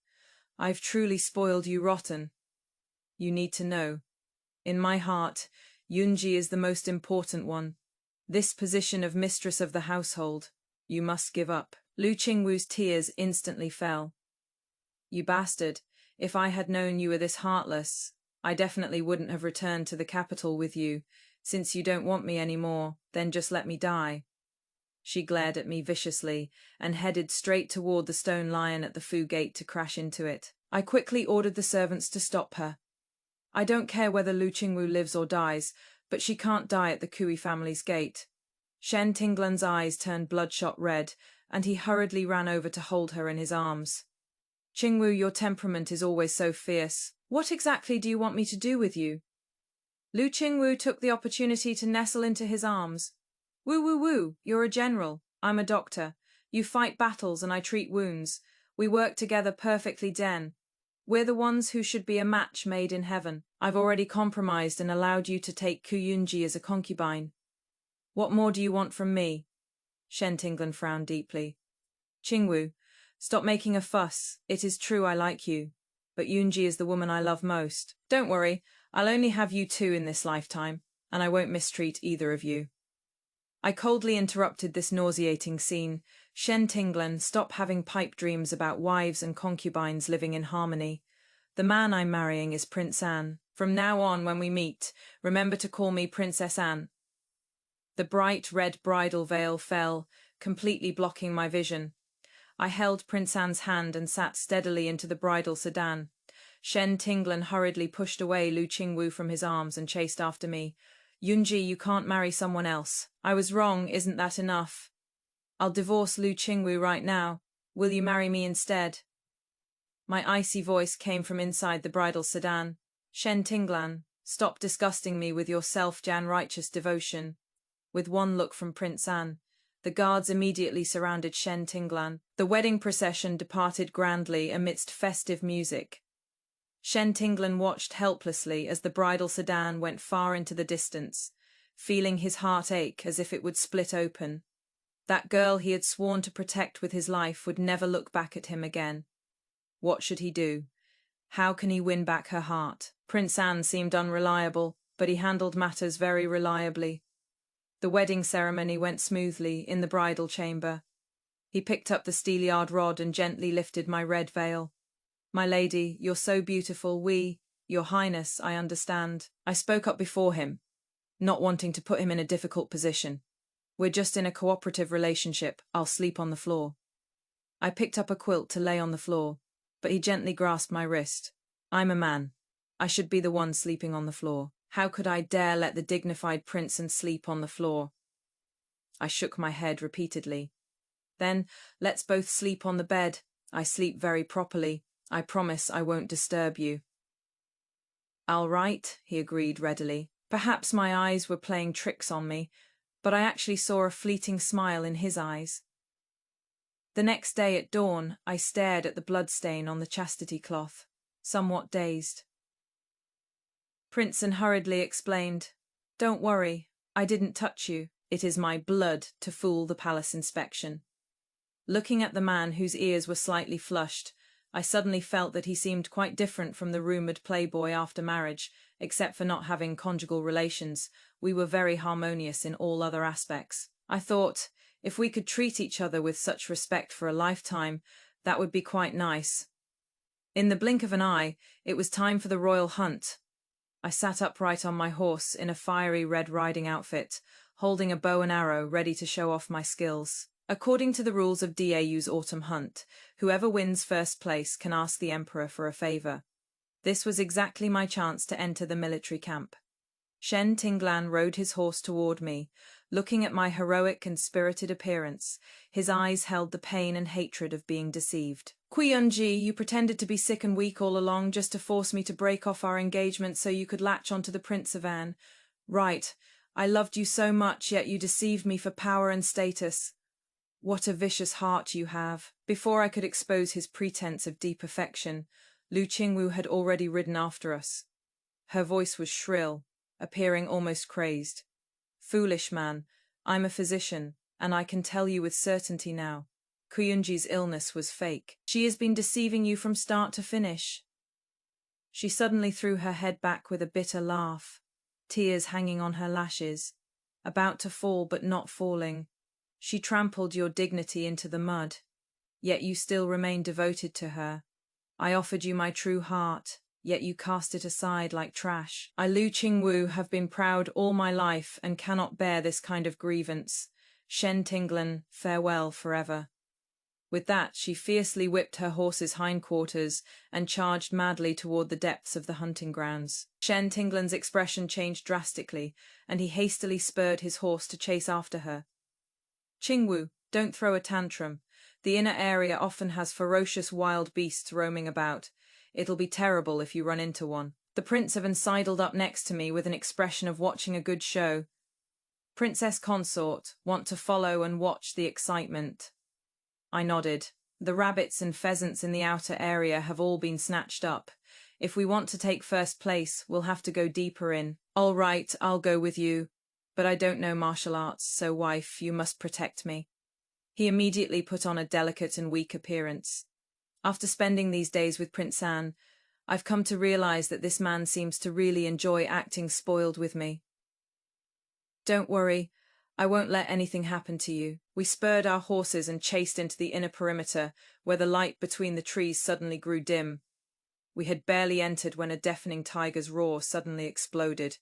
I've truly spoiled you rotten. You need to know. In my heart, Yunji is the most important one. This position of mistress of the household, you must give up. Lu Qingwu's tears instantly fell. You bastard, if I had known you were this heartless, I definitely wouldn't have returned to the capital with you. Since you don't want me anymore, then just let me die. She glared at me viciously and headed straight toward the stone lion at the Fu gate to crash into it. I quickly ordered the servants to stop her. I don't care whether Lu Qingwu lives or dies, but she can't die at the Kui family's gate. Shen Tinglan's eyes turned bloodshot red, and he hurriedly ran over to hold her in his arms. Qingwu, your temperament is always so fierce. What exactly do you want me to do with you? Lu Qingwu took the opportunity to nestle into his arms. Woo woo woo, you're a general. I'm a doctor. You fight battles and I treat wounds. We work together perfectly den. We're the ones who should be a match made in heaven. I've already compromised and allowed you to take Yunji as a concubine. What more do you want from me? Shen Tinglan frowned deeply. Qingwu, stop making a fuss. It is true I like you, but Yunji is the woman I love most. Don't worry, I'll only have you two in this lifetime, and I won't mistreat either of you. I coldly interrupted this nauseating scene. Shen Tinglan, stop having pipe dreams about wives and concubines living in harmony. The man I'm marrying is Prince Anne. From now on, when we meet, remember to call me Princess Anne. The bright red bridal veil fell, completely blocking my vision. I held Prince Anne's hand and sat steadily into the bridal sedan. Shen Tinglan hurriedly pushed away Lu Qingwu from his arms and chased after me. Yunji, you can't marry someone else. I was wrong, isn't that enough? I'll divorce Lu Qingwu right now. Will you marry me instead? My icy voice came from inside the bridal sedan. Shen Tinglan, stop disgusting me with your self-Jan righteous devotion. With one look from Prince Anne, the guards immediately surrounded Shen Tinglan. The wedding procession departed grandly amidst festive music. Shen Tinglan watched helplessly as the bridal sedan went far into the distance, feeling his heart ache as if it would split open. That girl he had sworn to protect with his life would never look back at him again. What should he do? How can he win back her heart? Prince Anne seemed unreliable, but he handled matters very reliably. The wedding ceremony went smoothly in the bridal chamber. He picked up the steelyard rod and gently lifted my red veil. My lady, you're so beautiful, your highness, I understand. I spoke up before him, not wanting to put him in a difficult position. We're just in a cooperative relationship. I'll sleep on the floor. I picked up a quilt to lay on the floor, but he gently grasped my wrist. I'm a man. I should be the one sleeping on the floor. How could I dare let the dignified prince and sleep on the floor? I shook my head repeatedly. Then, let's both sleep on the bed. I sleep very properly. I promise I won't disturb you. All right, he agreed readily. Perhaps my eyes were playing tricks on me, but I actually saw a fleeting smile in his eyes. The next day at dawn, I stared at the bloodstain on the chastity cloth, somewhat dazed. Prince Anne hurriedly explained, Don't worry, I didn't touch you. It is my blood to fool the palace inspection. Looking at the man whose ears were slightly flushed, I suddenly felt that he seemed quite different from the rumoured playboy after marriage, except for not having conjugal relations. We were very harmonious in all other aspects. I thought, if we could treat each other with such respect for a lifetime, that would be quite nice. In the blink of an eye, it was time for the royal hunt. I sat upright on my horse in a fiery Red Riding outfit, holding a bow and arrow ready to show off my skills. According to the rules of Dao's autumn hunt, whoever wins first place can ask the emperor for a favor. This was exactly my chance to enter the military camp. Shen Tinglan rode his horse toward me, looking at my heroic and spirited appearance. His eyes held the pain and hatred of being deceived. Yunji, you pretended to be sick and weak all along just to force me to break off our engagement so you could latch onto the Prince of Anne. Right, I loved you so much, yet you deceived me for power and status. What a vicious heart you have. Before I could expose his pretense of deep affection, Lu Qingwu had already ridden after us. Her voice was shrill, appearing almost crazed. Foolish man, I'm a physician, and I can tell you with certainty now. Kuyunji's illness was fake. She has been deceiving you from start to finish. She suddenly threw her head back with a bitter laugh, tears hanging on her lashes, about to fall but not falling. She trampled your dignity into the mud, yet you still remain devoted to her. I offered you my true heart, yet you cast it aside like trash. I, Lu Qingwu, have been proud all my life and cannot bear this kind of grievance. Shen Tinglan, farewell forever. With that, she fiercely whipped her horse's hindquarters and charged madly toward the depths of the hunting grounds. Shen Tinglan's expression changed drastically, and he hastily spurred his horse to chase after her. Qingwu, don't throw a tantrum. The inner area often has ferocious wild beasts roaming about. It'll be terrible if you run into one. The Prince of Anne sidled up next to me with an expression of watching a good show. Princess Consort, want to follow and watch the excitement. I nodded. The rabbits and pheasants in the outer area have all been snatched up. If we want to take first place, we'll have to go deeper in. All right, I'll go with you. But I don't know martial arts, so wife, you must protect me. He immediately put on a delicate and weak appearance. After spending these days with Prince Anne, I've come to realize that this man seems to really enjoy acting spoiled with me. Don't worry, I won't let anything happen to you. We spurred our horses and chased into the inner perimeter, where the light between the trees suddenly grew dim. We had barely entered when a deafening tiger's roar suddenly exploded.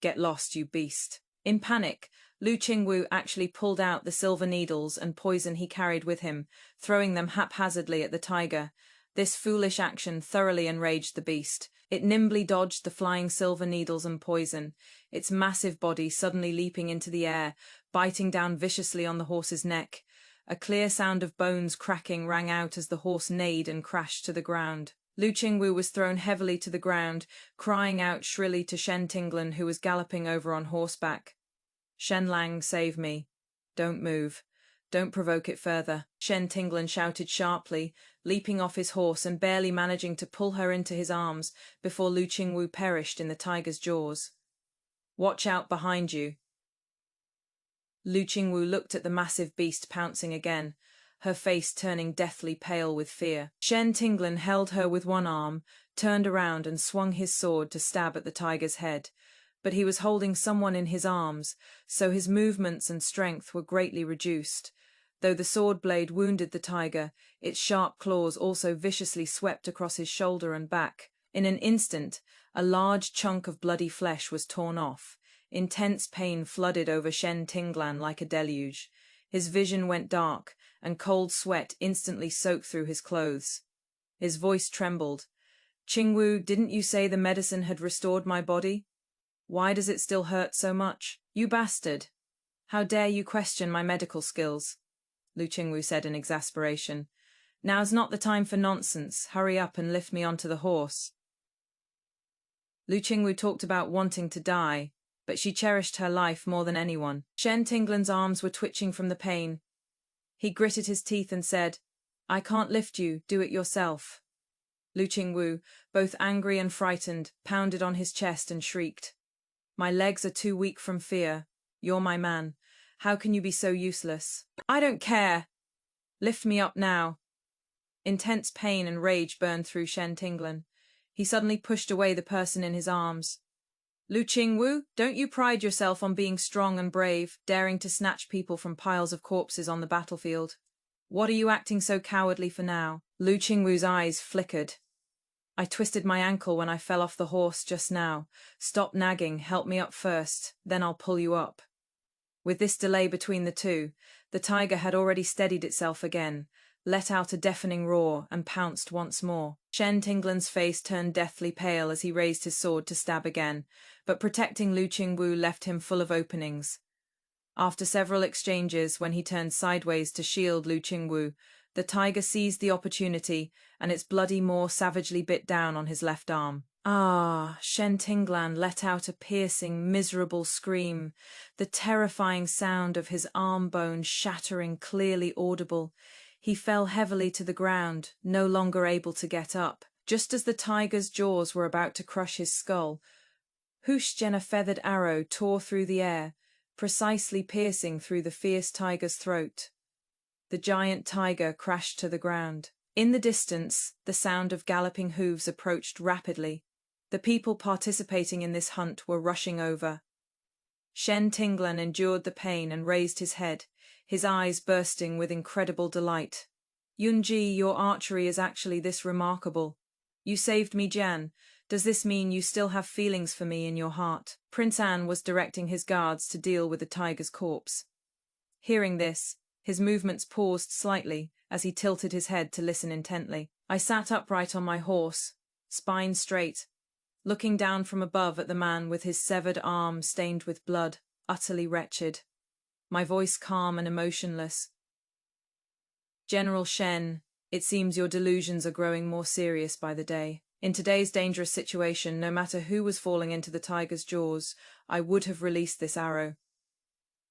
Get lost, you beast. In panic, Lu Qingwu actually pulled out the silver needles and poison he carried with him, throwing them haphazardly at the tiger. This foolish action thoroughly enraged the beast. It nimbly dodged the flying silver needles and poison, its massive body suddenly leaping into the air, biting down viciously on the horse's neck. A clear sound of bones cracking rang out as the horse neighed and crashed to the ground. Lu Qingwu was thrown heavily to the ground, crying out shrilly to Shen Tinglan, who was galloping over on horseback. Shen Lang, save me. Don't move. Don't provoke it further. Shen Tinglan shouted sharply, leaping off his horse and barely managing to pull her into his arms before Lu Qingwu perished in the tiger's jaws. Watch out behind you. Lu Qingwu looked at the massive beast pouncing again, her face turning deathly pale with fear. Shen Tinglan held her with one arm, turned around and swung his sword to stab at the tiger's head. But he was holding someone in his arms, so his movements and strength were greatly reduced. Though the sword blade wounded the tiger, its sharp claws also viciously swept across his shoulder and back. In an instant, a large chunk of bloody flesh was torn off. Intense pain flooded over Shen Tinglan like a deluge. His vision went dark, and cold sweat instantly soaked through his clothes. His voice trembled. Qingwu, didn't you say the medicine had restored my body? Why does it still hurt so much? You bastard! How dare you question my medical skills? Lu Qingwu said in exasperation. Now's not the time for nonsense. Hurry up and lift me onto the horse. Lu Qingwu talked about wanting to die, but she cherished her life more than anyone. Shen Tinglan's arms were twitching from the pain. He gritted his teeth and said, I can't lift you, do it yourself. Lu Qingwu, both angry and frightened, pounded on his chest and shrieked. My legs are too weak from fear. You're my man. How can you be so useless? I don't care. Lift me up now. Intense pain and rage burned through Shen Tinglan. He suddenly pushed away the person in his arms. Lu Qingwu, don't you pride yourself on being strong and brave, daring to snatch people from piles of corpses on the battlefield? What are you acting so cowardly for now? Lu Qingwu's eyes flickered. I twisted my ankle when I fell off the horse just now. Stop nagging, help me up first, then I'll pull you up. With this delay between the two, The tiger had already steadied itself again, let out a deafening roar, and pounced once more. Shen Tinglan's face turned deathly pale as he raised his sword to stab again, but protecting Lu Qingwu left him full of openings. After several exchanges, when he turned sideways to shield Lu Qingwu, the tiger seized the opportunity, and its bloody maw savagely bit down on his left arm. Ah! Shen Tinglan let out a piercing, miserable scream, the terrifying sound of his arm bone shattering clearly audible. He fell heavily to the ground, no longer able to get up. Just as the tiger's jaws were about to crush his skull, whoosh! A feathered arrow tore through the air, precisely piercing through the fierce tiger's throat. The giant tiger crashed to the ground. In the distance, the sound of galloping hooves approached rapidly. The people participating in this hunt were rushing over. Shen Tinglan endured the pain and raised his head, his eyes bursting with incredible delight. Yunji, your archery is actually this remarkable. You saved me, Jian. Does this mean you still have feelings for me in your heart? Prince An was directing his guards to deal with the tiger's corpse. Hearing this, his movements paused slightly as he tilted his head to listen intently. I sat upright on my horse, spine straight, looking down from above at the man with his severed arm stained with blood, utterly wretched. My voice calm and emotionless. General Shen, it seems your delusions are growing more serious by the day. In today's dangerous situation, no matter who was falling into the tiger's jaws, I would have released this arrow.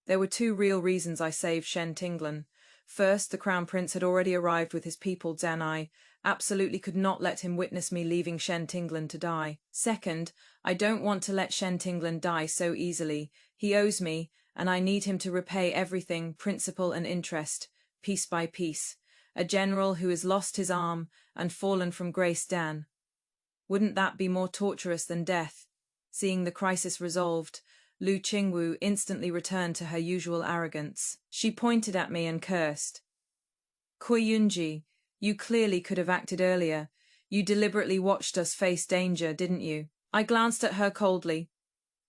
There were two real reasons I saved Shen Tinglan. First, the Crown Prince had already arrived with his people, and I absolutely could not let him witness me leaving Shen Tinglan to die. Second, I don't want to let Shen Tinglan die so easily. He owes me, and I need him to repay everything, principal and interest, piece by piece. A general who has lost his arm and fallen from grace, Dan. Wouldn't that be more torturous than death? Seeing the crisis resolved, Lu Qingwu instantly returned to her usual arrogance. She pointed at me and cursed. Yunji, you clearly could have acted earlier. You deliberately watched us face danger, didn't you? I glanced at her coldly.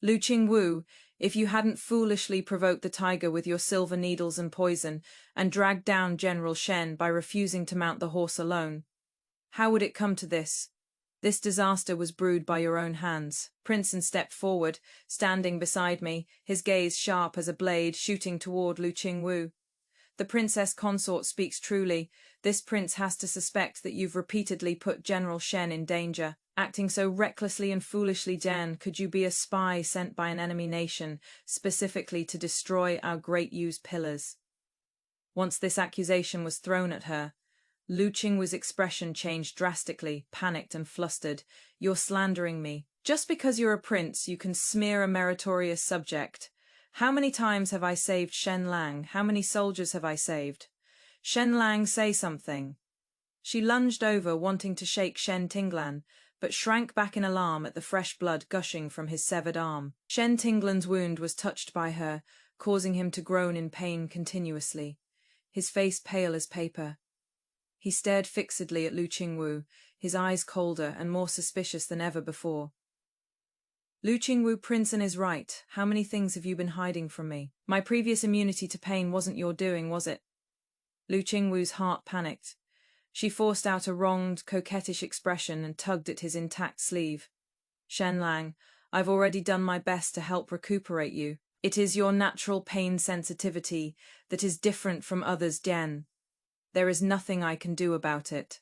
Lu Qingwu, if you hadn't foolishly provoked the tiger with your silver needles and poison, and dragged down General Shen by refusing to mount the horse alone, how would it come to this? This disaster was brewed by your own hands. Princeton stepped forward, standing beside me, his gaze sharp as a blade, shooting toward Lu Qingwu. The princess consort speaks truly. This prince has to suspect that you've repeatedly put General Shen in danger. Acting so recklessly and foolishly, Jan, could you be a spy sent by an enemy nation, specifically to destroy our great Yu's pillars? Once this accusation was thrown at her, Lu Qingwu's expression changed drastically, panicked and flustered. You're slandering me. Just because you're a prince, you can smear a meritorious subject. How many times have I saved Shen Lang? How many soldiers have I saved? Shen Lang, say something. She lunged over, wanting to shake Shen Tinglan, but shrank back in alarm at the fresh blood gushing from his severed arm. Shen Tinglan's wound was touched by her, causing him to groan in pain continuously, his face pale as paper. He stared fixedly at Lu Qingwu, his eyes colder and more suspicious than ever before. Lu Qingwu, Princeton is right. How many things have you been hiding from me? My previous immunity to pain wasn't your doing, was it? Lu Qingwu's heart panicked. She forced out a wronged, coquettish expression and tugged at his intact sleeve. Shen Lang, I've already done my best to help recuperate you. It is your natural pain sensitivity that is different from others, Dian. There is nothing I can do about it.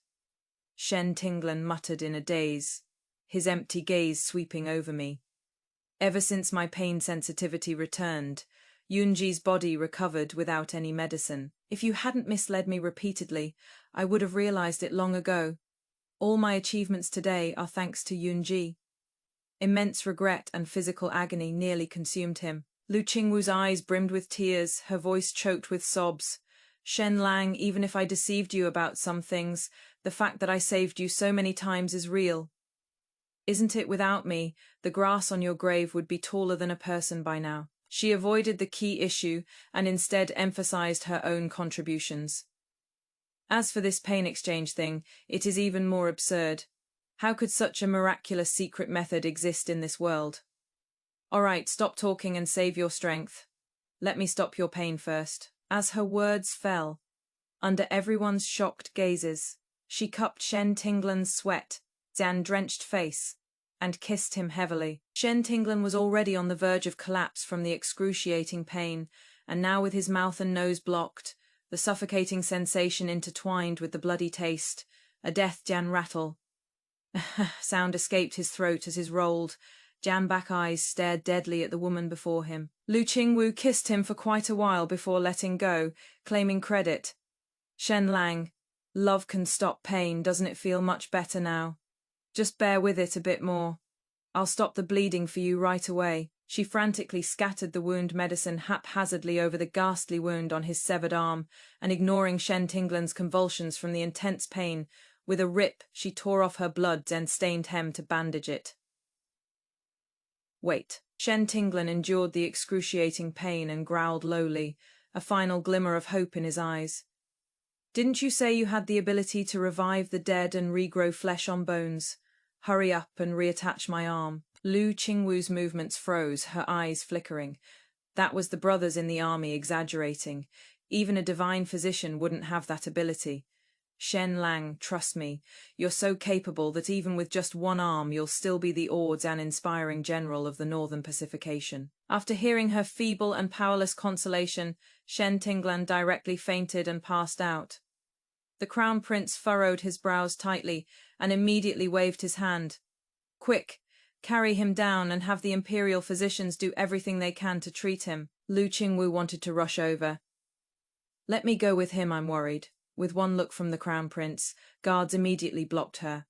Shen Tinglan muttered in a daze, his empty gaze sweeping over me. Ever since my pain sensitivity returned, Yunji's body recovered without any medicine. If you hadn't misled me repeatedly, I would have realized it long ago. All my achievements today are thanks to Yunji. Immense regret and physical agony nearly consumed him. Lu Qingwu's eyes brimmed with tears, her voice choked with sobs. Shen Lang, even if I deceived you about some things, the fact that I saved you so many times is real. Isn't it without me, the grass on your grave would be taller than a person by now? She avoided the key issue and instead emphasized her own contributions. As for this pain exchange thing, it is even more absurd. How could such a miraculous secret method exist in this world? All right, stop talking and save your strength. Let me stop your pain first. As her words fell, under everyone's shocked gazes, she cupped Shen Tinglan's sweat-drenched face and kissed him heavily. Shen Tinglan was already on the verge of collapse from the excruciating pain, and now with his mouth and nose blocked, the suffocating sensation intertwined with the bloody taste, a death-Jan rattle sound escaped his throat as his rolled, jam-back eyes stared deadly at the woman before him. Lu Qingwu kissed him for quite a while before letting go, claiming credit. Shen Lang, love can stop pain, doesn't it feel much better now? Just bear with it a bit more. I'll stop the bleeding for you right away. She frantically scattered the wound medicine haphazardly over the ghastly wound on his severed arm, and ignoring Shen Tinglan's convulsions from the intense pain, with a rip she tore off her blood and stained hem to bandage it. Wait. Shen Tinglan endured the excruciating pain and growled lowly, a final glimmer of hope in his eyes. Didn't you say you had the ability to revive the dead and regrow flesh on bones? Hurry up and reattach my arm. Lu Qingwu's movements froze, her eyes flickering. That was the brothers in the army exaggerating. Even a divine physician wouldn't have that ability. Shen Lang, trust me, you're so capable that even with just one arm you'll still be the awed and inspiring general of the Northern Pacification. After hearing her feeble and powerless consolation, Shen Tinglan directly fainted and passed out. The Crown Prince furrowed his brows tightly and immediately waved his hand. Quick, carry him down and have the Imperial physicians do everything they can to treat him. Lu Qingwu wanted to rush over. Let me go with him, I'm worried. With one look from the Crown Prince, guards immediately blocked her.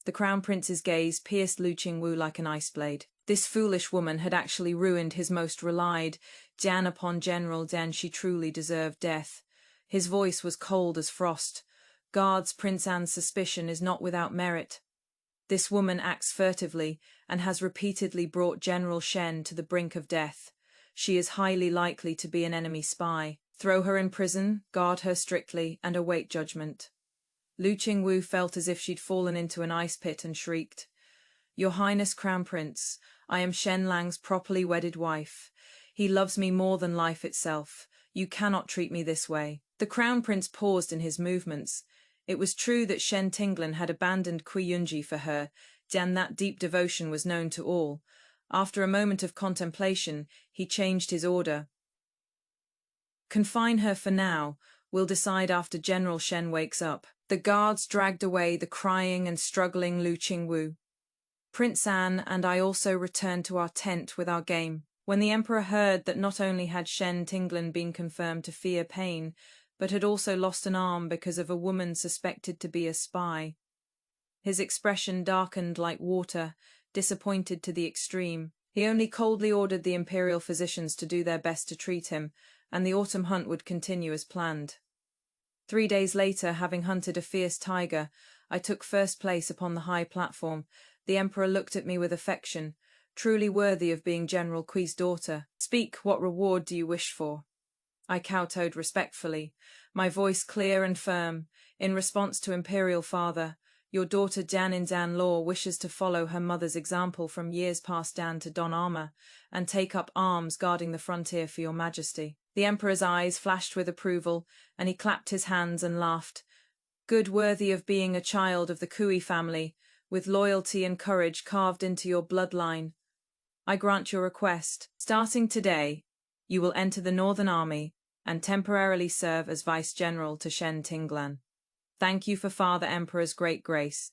The Crown Prince's gaze pierced Lu Qingwu like an ice blade. This foolish woman had actually ruined his most relied, Jan upon General Dan. She truly deserved death. His voice was cold as frost. Guards, Prince Anne's suspicion is not without merit. This woman acts furtively and has repeatedly brought General Shen to the brink of death. She is highly likely to be an enemy spy. Throw her in prison, guard her strictly, and await judgment. Lu Qingwu felt as if she'd fallen into an ice pit and shrieked. Your Highness Crown Prince, I am Shen Lang's properly wedded wife. He loves me more than life itself. You cannot treat me this way. The Crown Prince paused in his movements. It was true that Shen Tinglan had abandoned Yunji for her, and that deep devotion was known to all. After a moment of contemplation, he changed his order. Confine her for now. We'll decide after General Shen wakes up. The guards dragged away the crying and struggling Lu Qingwu. Prince Anne and I also returned to our tent with our game. When the Emperor heard that not only had Shen Tinglan been confirmed to fear pain, but had also lost an arm because of a woman suspected to be a spy, his expression darkened like water, disappointed to the extreme. He only coldly ordered the Imperial physicians to do their best to treat him, and the autumn hunt would continue as planned. 3 days later, having hunted a fierce tiger, I took first place upon the high platform. The Emperor looked at me with affection, truly worthy of being General Kui's daughter. Speak, what reward do you wish for? I kowtowed respectfully, my voice clear and firm. In response to Imperial Father, your daughter Janin Dan Law wishes to follow her mother's example from years past Dan to don armor, and take up arms guarding the frontier for your majesty. The Emperor's eyes flashed with approval, and he clapped his hands and laughed. Good, worthy of being a child of the Kui family, with loyalty and courage carved into your bloodline. I grant your request. Starting today, you will enter the Northern Army and temporarily serve as Vice-General to Shen Tinglan. Thank you for Father Emperor's great grace.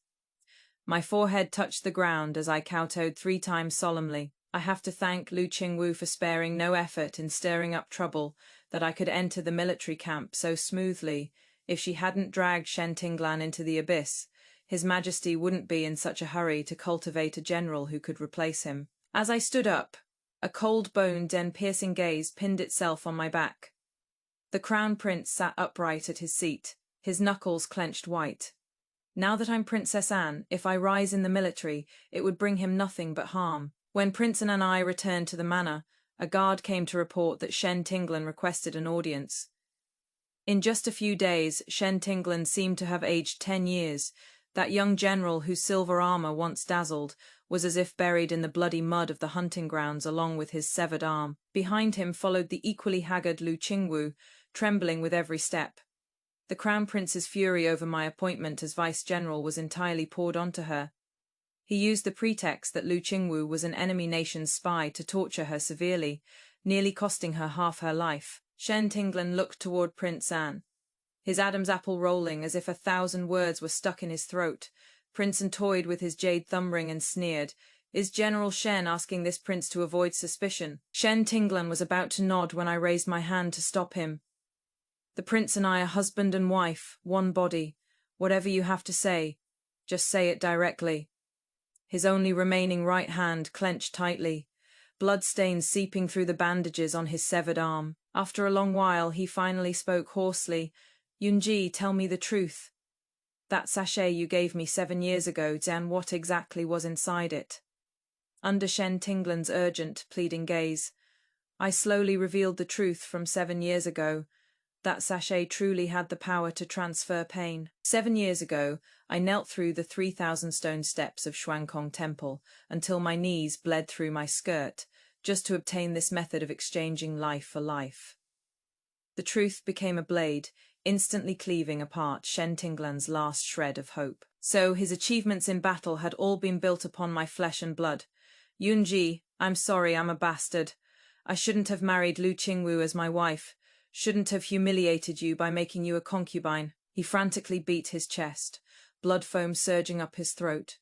My forehead touched the ground as I kowtowed 3 times solemnly. I have to thank Lu Qingwu for sparing no effort in stirring up trouble, that I could enter the military camp so smoothly. If she hadn't dragged Shen Tinglan into the abyss, His Majesty wouldn't be in such a hurry to cultivate a general who could replace him. As I stood up, a cold-boned and piercing gaze pinned itself on my back. The Crown Prince sat upright at his seat, his knuckles clenched white. Now that I'm Princess Anne, if I rise in the military, it would bring him nothing but harm. When Prince Anne and I returned to the manor, a guard came to report that Shen Tinglan requested an audience. In just a few days, Shen Tinglan seemed to have aged 10 years. That young general whose silver armor once dazzled was as if buried in the bloody mud of the hunting grounds along with his severed arm. Behind him followed the equally haggard Lu Qingwu, trembling with every step. The Crown Prince's fury over my appointment as Vice-General was entirely poured onto her. He used the pretext that Lu Qingwu was an enemy nation's spy to torture her severely, nearly costing her half her life. Shen Tinglan looked toward Prince An, his Adam's apple rolling as if 1,000 words were stuck in his throat. Prince An toyed with his jade thumb ring and sneered. Is General Shen asking this prince to avoid suspicion? Shen Tinglan was about to nod when I raised my hand to stop him. The prince and I are husband and wife, one body. Whatever you have to say, just say it directly. His only remaining right hand clenched tightly, bloodstains seeping through the bandages on his severed arm. After a long while, he finally spoke hoarsely. Yunji, tell me the truth. That sachet you gave me 7 years ago, Dan, what exactly was inside it? Under Shen Tinglan's urgent, pleading gaze, I slowly revealed the truth from 7 years ago. That sachet truly had the power to transfer pain. 7 years ago, I knelt through the 3,000 stone steps of Shuangkong Temple until my knees bled through my skirt, just to obtain this method of exchanging life for life. The truth became a blade, instantly cleaving apart Shen Tinglan's last shred of hope. So his achievements in battle had all been built upon my flesh and blood. Yunji, I'm sorry I'm a bastard. I shouldn't have married Lu Qingwu as my wife. Shouldn't have humiliated you by making you a concubine. He frantically beat his chest, blood foam surging up his throat.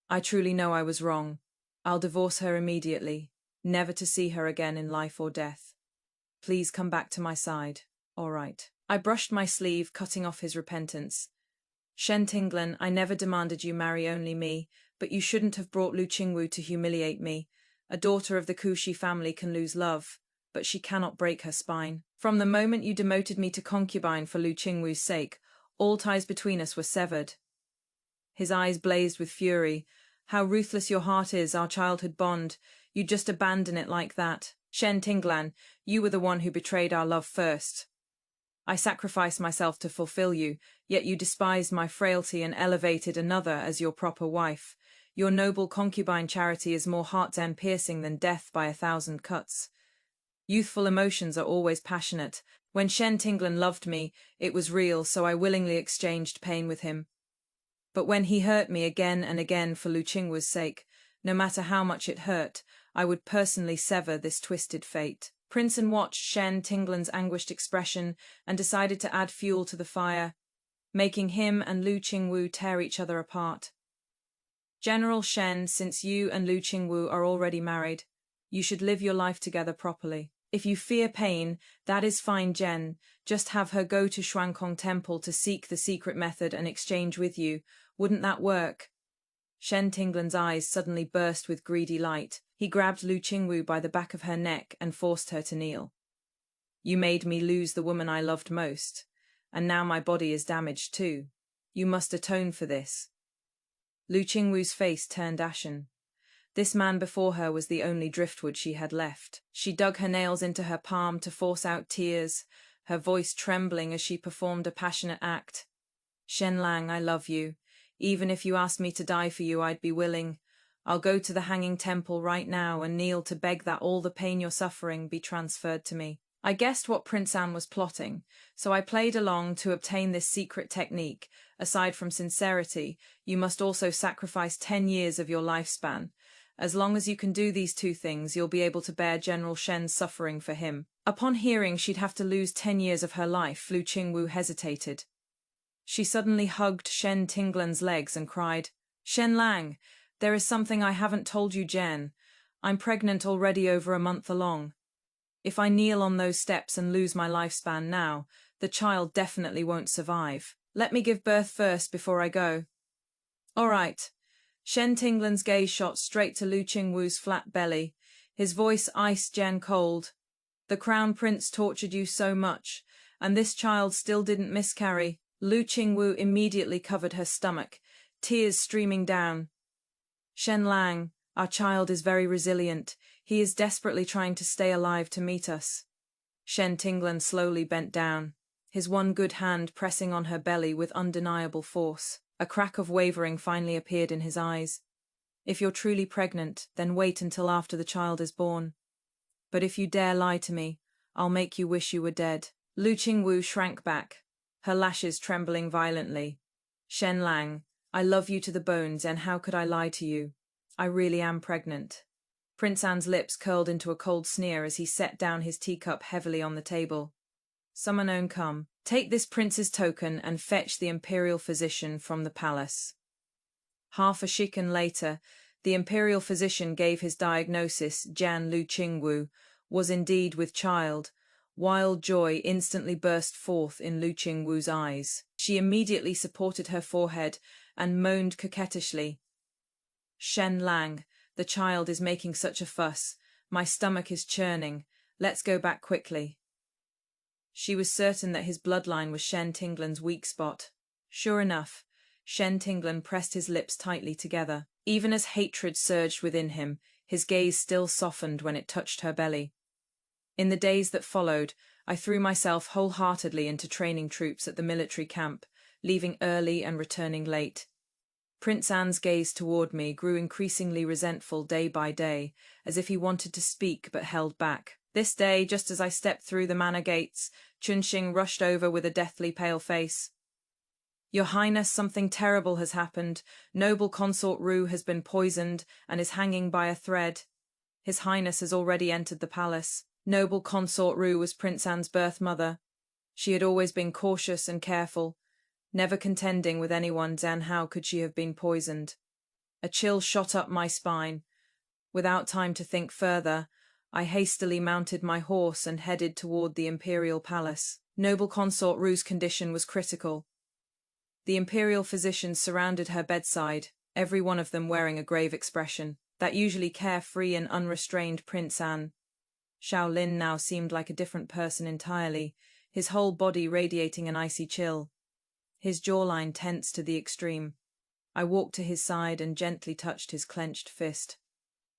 I truly know I was wrong. I'll divorce her immediately, never to see her again in life or death. Please come back to my side. All right. I brushed my sleeve, cutting off his repentance. Shen Tinglan, I never demanded you marry only me, but you shouldn't have brought Lu Qingwu to humiliate me. A daughter of the Kushi family can lose love, but she cannot break her spine. From the moment you demoted me to concubine for Lu Qingwu's sake, all ties between us were severed. His eyes blazed with fury. How ruthless your heart is, our childhood bond. You just abandon it like that. Shen Tinglan, you were the one who betrayed our love first. I sacrificed myself to fulfill you, yet you despised my frailty and elevated another as your proper wife. Your noble concubine charity is more heart-piercing than death by 1,000 cuts. Youthful emotions are always passionate. When Shen Tinglan loved me, it was real, so I willingly exchanged pain with him. But when he hurt me again and again for Lu Qingwu's sake, no matter how much it hurt, I would personally sever this twisted fate. Prince An watched Shen Tinglan's anguished expression and decided to add fuel to the fire, making him and Lu Qingwu tear each other apart. General Shen, since you and Lu Qingwu are already married, you should live your life together properly. If you fear pain, that is fine, Jen. Just have her go to Shuangkong Temple to seek the secret method and exchange with you. Wouldn't that work? Shen Tinglan's eyes suddenly burst with greedy light. He grabbed Lu Qingwu by the back of her neck and forced her to kneel. You made me lose the woman I loved most, and now my body is damaged too. You must atone for this. Lu Qingwu's face turned ashen. This man before her was the only driftwood she had left. She dug her nails into her palm to force out tears, her voice trembling as she performed a passionate act. Shen Lang, I love you. Even if you asked me to die for you, I'd be willing. I'll go to the hanging temple right now and kneel to beg that all the pain you're suffering be transferred to me. I guessed what Prince An was plotting, so I played along to obtain this secret technique. Aside from sincerity, you must also sacrifice 10 years of your lifespan. As long as you can do these two things, you'll be able to bear General Shen's suffering for him. Upon hearing she'd have to lose 10 years of her life, Lu Qingwu hesitated. She suddenly hugged Shen Tinglan's legs and cried, Shen Lang, there is something I haven't told you, Jen. I'm pregnant already over a month along. If I kneel on those steps and lose my lifespan now, the child definitely won't survive. Let me give birth first before I go. All right. Shen Tinglan's gaze shot straight to Lu Qingwu's flat belly, his voice ice Jen cold. The Crown Prince tortured you so much, and this child still didn't miscarry. Lu Qingwu immediately covered her stomach, tears streaming down. Shen Lang, our child is very resilient. He is desperately trying to stay alive to meet us. Shen Tinglan slowly bent down, his one good hand pressing on her belly with undeniable force. A crack of wavering finally appeared in his eyes. If you're truly pregnant, then wait until after the child is born. But if you dare lie to me, I'll make you wish you were dead. Lu Qingwu shrank back, her lashes trembling violently. Shen Lang, I love you to the bones, and how could I lie to you? I really am pregnant. Prince Anne's lips curled into a cold sneer as he set down his teacup heavily on the table. Summon come. Take this prince's token and fetch the imperial physician from the palace. Half a shikan later, the imperial physician gave his diagnosis. Jan Lu Qingwu was indeed with child. Wild joy instantly burst forth in Lu Qingwu's eyes. She immediately supported her forehead and moaned coquettishly. Shen Lang, the child is making such a fuss. My stomach is churning. Let's go back quickly. She was certain that his bloodline was Shen Tinglan's weak spot. Sure enough, Shen Tinglan pressed his lips tightly together. Even as hatred surged within him, his gaze still softened when it touched her belly. In the days that followed, I threw myself wholeheartedly into training troops at the military camp, leaving early and returning late. Prince Anne's gaze toward me grew increasingly resentful day by day, as if he wanted to speak but held back. This day, just as I stepped through the manor gates, Chunxing rushed over with a deathly pale face. Your Highness, something terrible has happened. Noble Consort Ru has been poisoned and is hanging by a thread. His Highness has already entered the palace. Noble Consort Ru was Prince Anne's birth mother. She had always been cautious and careful, never contending with anyone. Then how could she have been poisoned? A chill shot up my spine. Without time to think further, I hastily mounted my horse and headed toward the imperial palace. Noble Consort Ru's condition was critical. The imperial physicians surrounded her bedside, every one of them wearing a grave expression. That usually carefree and unrestrained Prince Anne. Shaolin now seemed like a different person entirely, his whole body radiating an icy chill. His jawline tense to the extreme. I walked to his side and gently touched his clenched fist.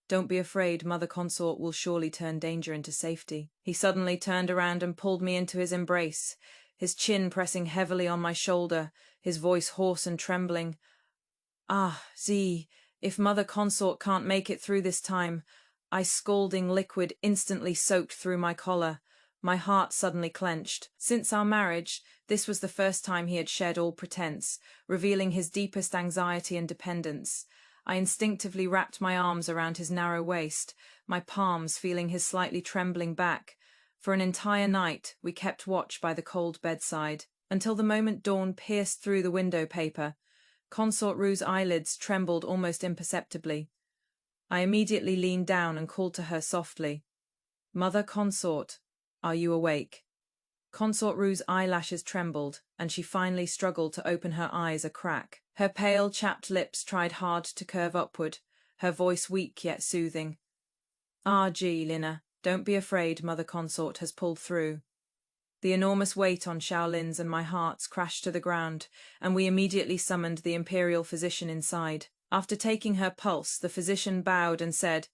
Don't be afraid, Mother Consort will surely turn danger into safety. He suddenly turned around and pulled me into his embrace, his chin pressing heavily on my shoulder, his voice hoarse and trembling. Ah, Z, if Mother Consort can't make it through this time. Scalding liquid instantly soaked through my collar. My heart suddenly clenched. Since our marriage, this was the first time he had shed all pretense, revealing his deepest anxiety and dependence. I instinctively wrapped my arms around his narrow waist, my palms feeling his slightly trembling back. For an entire night, we kept watch by the cold bedside, until the moment dawn pierced through the window paper. Consort Ru's eyelids trembled almost imperceptibly. I immediately leaned down and called to her softly. Mother Consort, are you awake? Consort Ru's eyelashes trembled, and she finally struggled to open her eyes a crack. Her pale, chapped lips tried hard to curve upward, her voice weak yet soothing. Ah, gee, Lina, don't be afraid, Mother Consort has pulled through. The enormous weight on Shaolin's and my hearts crashed to the ground, and we immediately summoned the imperial physician inside. After taking her pulse, the physician bowed and said,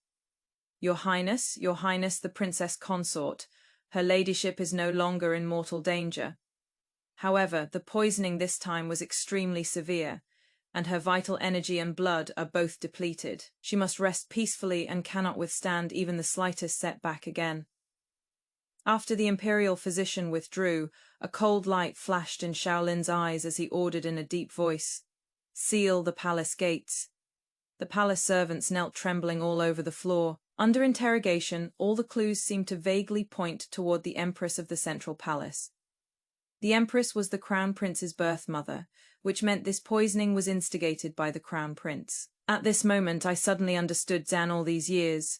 Your Highness, the Princess Consort, her ladyship is no longer in mortal danger. However, the poisoning this time was extremely severe, and her vital energy and blood are both depleted. She must rest peacefully and cannot withstand even the slightest setback again. After the imperial physician withdrew, a cold light flashed in Shaolin's eyes as he ordered in a deep voice, Seal the palace gates. The palace servants knelt trembling all over the floor. Under interrogation, all the clues seemed to vaguely point toward the Empress of the Central Palace. The Empress was the Crown Prince's birth mother, which meant this poisoning was instigated by the Crown Prince. At this moment, I suddenly understood Zan all these years.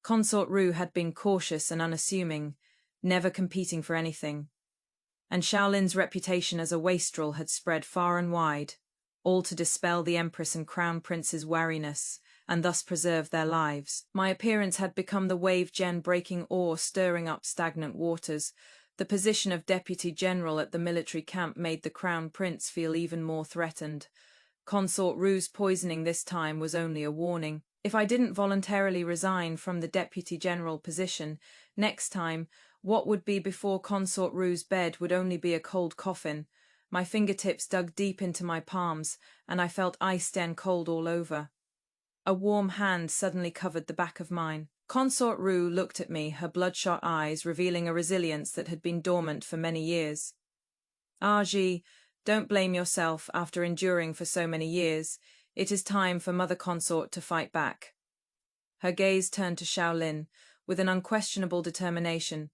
Consort Ru had been cautious and unassuming, never competing for anything. And Shaolin's reputation as a wastrel had spread far and wide, all to dispel the Empress and Crown Prince's wariness, and thus preserve their lives. My appearance had become the wave-gen breaking oar stirring up stagnant waters. The position of Deputy General at the military camp made the Crown Prince feel even more threatened. Consort Ru's poisoning this time was only a warning. If I didn't voluntarily resign from the Deputy General position, next time, what would be before Consort Ru's bed would only be a cold coffin. My fingertips dug deep into my palms, and I felt iced and cold all over. A warm hand suddenly covered the back of mine. Consort Ru looked at me, her bloodshot eyes revealing a resilience that had been dormant for many years. Ji, don't blame yourself after enduring for so many years. It is time for Mother Consort to fight back. Her gaze turned to Shaolin with an unquestionable determination.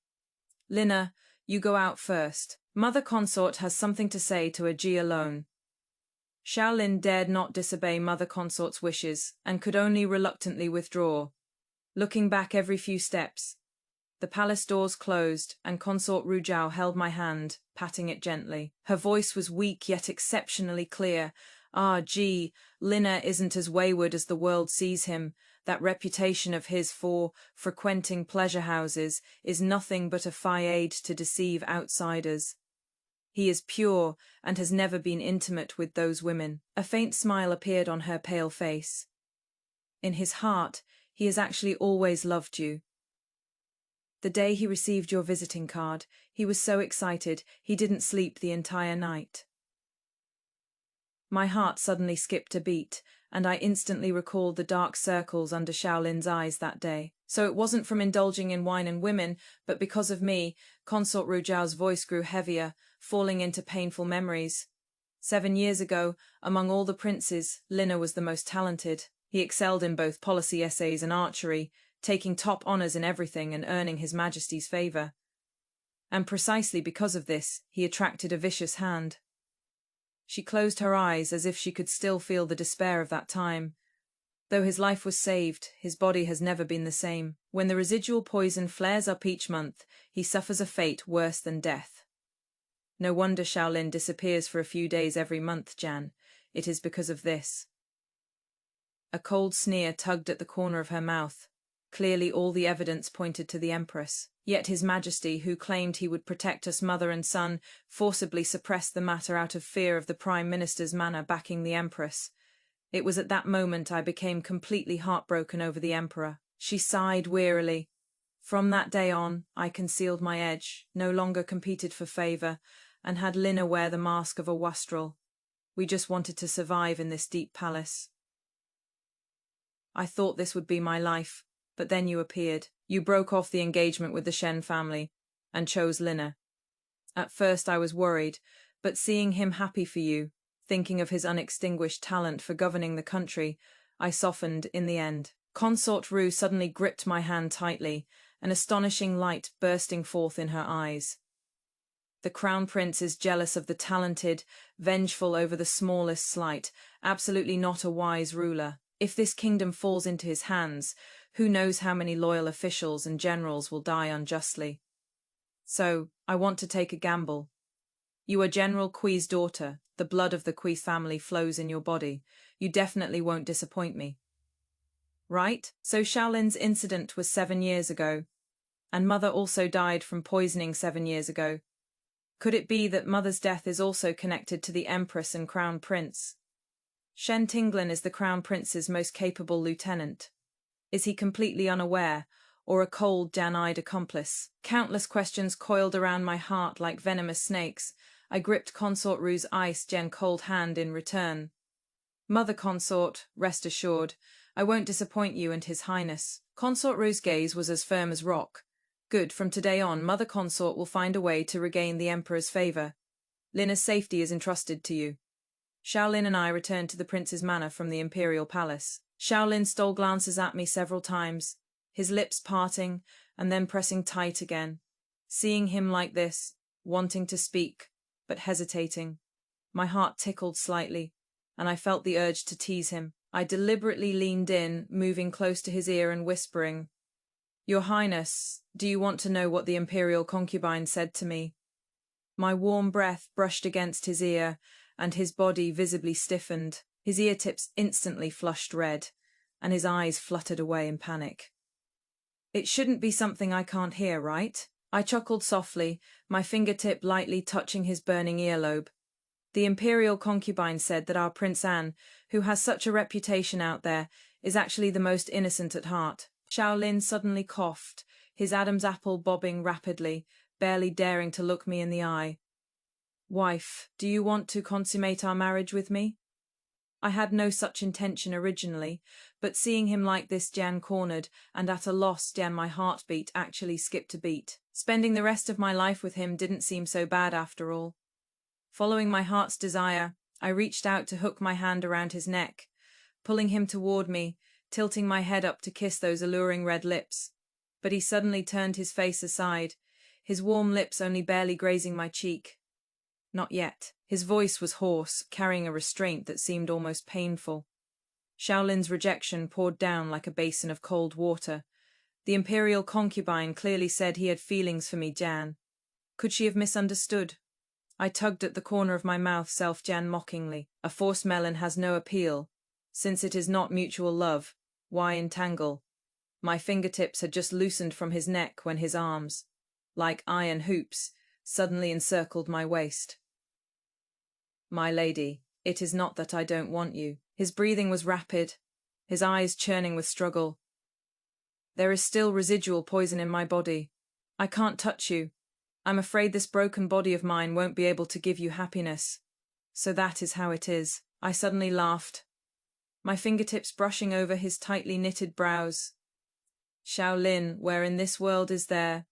Lina, you go out first. Mother Consort has something to say to Ji alone. Shaolin dared not disobey Mother Consort's wishes and could only reluctantly withdraw, looking back every few steps. The palace doors closed, and Consort Ru held my hand, patting it gently. Her voice was weak yet exceptionally clear. Ji, Lina isn't as wayward as the world sees him. That reputation of his for frequenting pleasure houses is nothing but a fiancé to deceive outsiders. He is pure and has never been intimate with those women. A faint smile appeared on her pale face. In his heart, he has actually always loved you. The day he received your visiting card, he was so excited he didn't sleep the entire night. My heart suddenly skipped a beat, and I instantly recalled the dark circles under Shaolin's eyes that day. So it wasn't from indulging in wine and women, but because of me. Consort Ru voice grew heavier, falling into painful memories. 7 years ago, among all the princes, Lina was the most talented. He excelled in both policy essays and archery, taking top honors in everything and earning His Majesty's favor. And precisely because of this, he attracted a vicious hand. She closed her eyes as if she could still feel the despair of that time. Though his life was saved, his body has never been the same. When the residual poison flares up each month, he suffers a fate worse than death. No wonder Shaolin disappears for a few days every month, Jan. It is because of this. A cold sneer tugged at the corner of her mouth. Clearly all the evidence pointed to the Empress. Yet His Majesty, who claimed he would protect us mother and son, forcibly suppressed the matter out of fear of the Prime Minister's manner backing the Empress. It was at that moment I became completely heartbroken over the Emperor. She sighed wearily. From that day on, I concealed my edge, no longer competed for favor, and had Lina wear the mask of a wastrel. We just wanted to survive in this deep palace. I thought this would be my life, but then you appeared. You broke off the engagement with the Shen family and chose Lina. At first I was worried, but seeing him happy for you, thinking of his unextinguished talent for governing the country, I softened in the end. Consort Ru suddenly gripped my hand tightly, an astonishing light bursting forth in her eyes. The Crown Prince is jealous of the talented, vengeful over the smallest slight, absolutely not a wise ruler. If this kingdom falls into his hands, who knows how many loyal officials and generals will die unjustly. So, I want to take a gamble. You are General Kui's daughter. The blood of the Kui family flows in your body. You definitely won't disappoint me. Right? So Shaolin's incident was 7 years ago. And Mother also died from poisoning 7 years ago. Could it be that Mother's death is also connected to the Empress and Crown Prince? Shen is the Crown Prince's most capable lieutenant. Is he completely unaware, or a cold, Dan-eyed accomplice? Countless questions coiled around my heart like venomous snakes. I gripped Consort Ru's ice-cold hand in return. Mother Consort, rest assured, I won't disappoint you and His Highness. Consort Ru's gaze was as firm as rock. Good, from today on, Mother Consort will find a way to regain the Emperor's favor. Lina's safety is entrusted to you. Shaolin and I returned to the prince's manor from the imperial palace. Shaolin stole glances at me several times, his lips parting and then pressing tight again. Seeing him like this, wanting to speak, but hesitating, my heart tickled slightly, and I felt the urge to tease him. I deliberately leaned in, moving close to his ear and whispering, "Your Highness, do you want to know what the imperial concubine said to me?" My warm breath brushed against his ear, and his body visibly stiffened. His ear tips instantly flushed red, and his eyes fluttered away in panic. "It shouldn't be something I can't hear, right?" I chuckled softly, my fingertip lightly touching his burning earlobe. "The imperial concubine said that our Prince Anne, who has such a reputation out there, is actually the most innocent at heart." Shaolin suddenly coughed, his Adam's apple bobbing rapidly, barely daring to look me in the eye. "Wife, do you want to consummate our marriage with me?" I had no such intention originally, but seeing him like this, Jan cornered, and at a loss, Jan, my heartbeat actually skipped a beat. Spending the rest of my life with him didn't seem so bad after all. Following my heart's desire, I reached out to hook my hand around his neck, pulling him toward me, tilting my head up to kiss those alluring red lips. But he suddenly turned his face aside, his warm lips only barely grazing my cheek. Not yet. His voice was hoarse, carrying a restraint that seemed almost painful. Shaolin's rejection poured down like a basin of cold water. The imperial concubine clearly said he had feelings for me, Jan. Could she have misunderstood? I tugged at the corner of my mouth, Jan mockingly. A forced melon has no appeal. Since it is not mutual love, why entangle? My fingertips had just loosened from his neck when his arms, like iron hoops, suddenly encircled my waist. My lady, it is not that I don't want you. His breathing was rapid, his eyes churning with struggle. There is still residual poison in my body. I can't touch you. I'm afraid this broken body of mine won't be able to give you happiness. So that is how it is. I suddenly laughed, my fingertips brushing over his tightly knitted brows. Shaolin, where in this world is there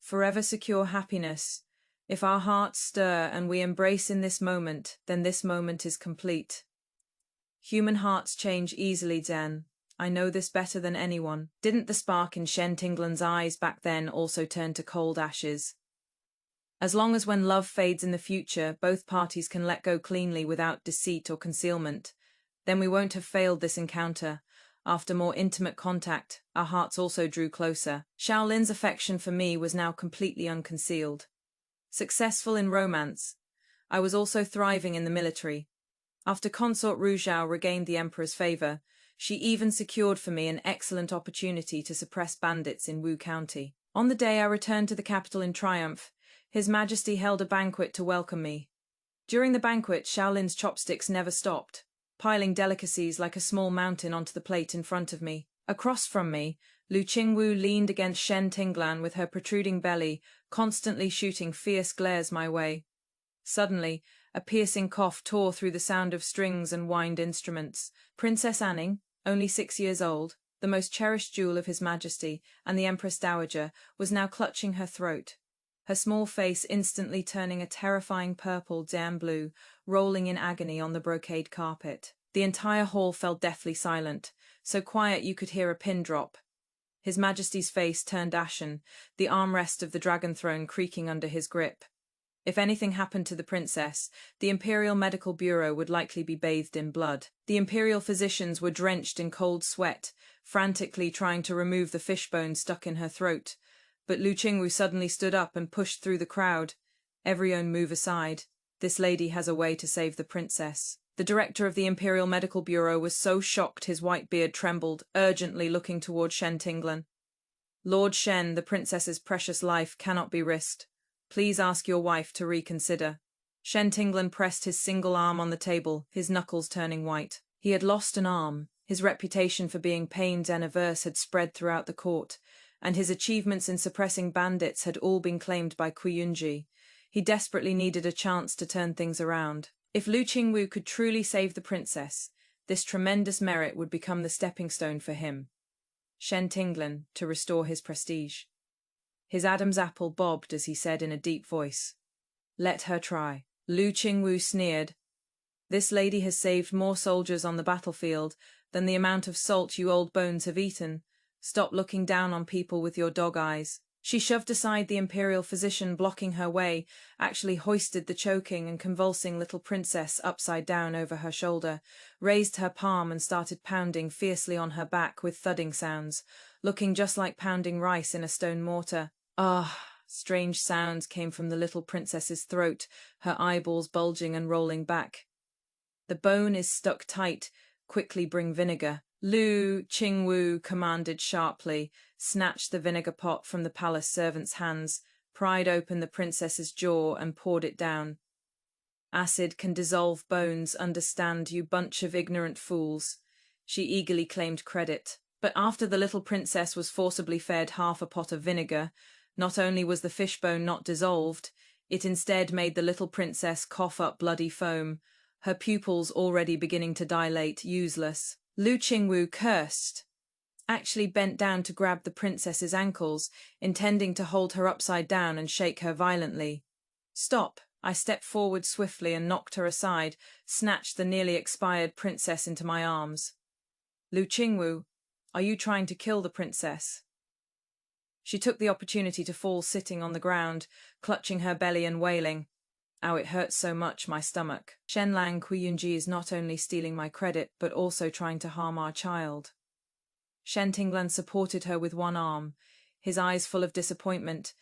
forever secure happiness? If our hearts stir and we embrace in this moment, then this moment is complete. Human hearts change easily, Zhen. I know this better than anyone. Didn't the spark in Shen Tinglan's eyes back then also turn to cold ashes? As long as when love fades in the future, both parties can let go cleanly without deceit or concealment, then we won't have failed this encounter. After more intimate contact, our hearts also drew closer. Shaolin's affection for me was now completely unconcealed. Successful in romance, I was also thriving in the military. After Consort Ru regained the Emperor's favor, she even secured for me an excellent opportunity to suppress bandits in Wu County. On the day I returned to the capital in triumph, His Majesty held a banquet to welcome me. During the banquet, Shaolin's chopsticks never stopped, piling delicacies like a small mountain onto the plate in front of me. Across from me, Lu Qingwu leaned against Shen Tinglan with her protruding belly, constantly shooting fierce glares my way. Suddenly, a piercing cough tore through the sound of strings and wind instruments. Princess Anning, only 6 years old, the most cherished jewel of His Majesty, and the Empress Dowager, was now clutching her throat, her small face instantly turning a terrifying purple damn blue, rolling in agony on the brocade carpet. The entire hall fell deathly silent, so quiet you could hear a pin drop. His Majesty's face turned ashen, the armrest of the dragon throne creaking under his grip. If anything happened to the princess, the Imperial Medical Bureau would likely be bathed in blood. The Imperial physicians were drenched in cold sweat, frantically trying to remove the fishbone stuck in her throat. But Lu Qingwu suddenly stood up and pushed through the crowd. Everyone move aside. This lady has a way to save the princess. The director of the Imperial Medical Bureau was so shocked his white beard trembled, urgently looking toward Shen Tinglan. Lord Shen, the princess's precious life cannot be risked. Please ask your wife to reconsider. Shen Tinglan pressed his single arm on the table, his knuckles turning white. He had lost an arm. His reputation for being pains and averse had spread throughout the court, and his achievements in suppressing bandits had all been claimed by Yunji. He desperately needed a chance to turn things around. If Lu Qingwu could truly save the princess, this tremendous merit would become the stepping stone for him, Shen Tinglan, to restore his prestige. His Adam's apple bobbed as he said in a deep voice, "Let her try." Lu Qingwu sneered. "This lady has saved more soldiers on the battlefield than the amount of salt you old bones have eaten. Stop looking down on people with your dog eyes." She shoved aside the imperial physician blocking her way, actually hoisted the choking and convulsing little princess upside down over her shoulder, raised her palm and started pounding fiercely on her back with thudding sounds, looking just like pounding rice in a stone mortar. Ah! Strange sounds came from the little princess's throat, her eyeballs bulging and rolling back. "The bone is stuck tight. Quickly bring vinegar." Lu Qingwu commanded sharply, snatched the vinegar pot from the palace servant's hands, pried open the princess's jaw and poured it down. "Acid can dissolve bones, understand, you bunch of ignorant fools." She eagerly claimed credit. But after the little princess was forcibly fed half a pot of vinegar, not only was the fishbone not dissolved, it instead made the little princess cough up bloody foam. her pupils already beginning to dilate, useless. Lu Qingwu cursed, actually bent down to grab the princess's ankles, intending to hold her upside down and shake her violently. Stop! I stepped forward swiftly and knocked her aside, snatched the nearly expired princess into my arms. Lu Qingwu, are you trying to kill the princess? She took the opportunity to fall sitting on the ground, clutching her belly and wailing. Ow, it hurts so much, my stomach. Shen Lang Yunji is not only stealing my credit, but also trying to harm our child. Shen Tinglan supported her with one arm, his eyes full of disappointment.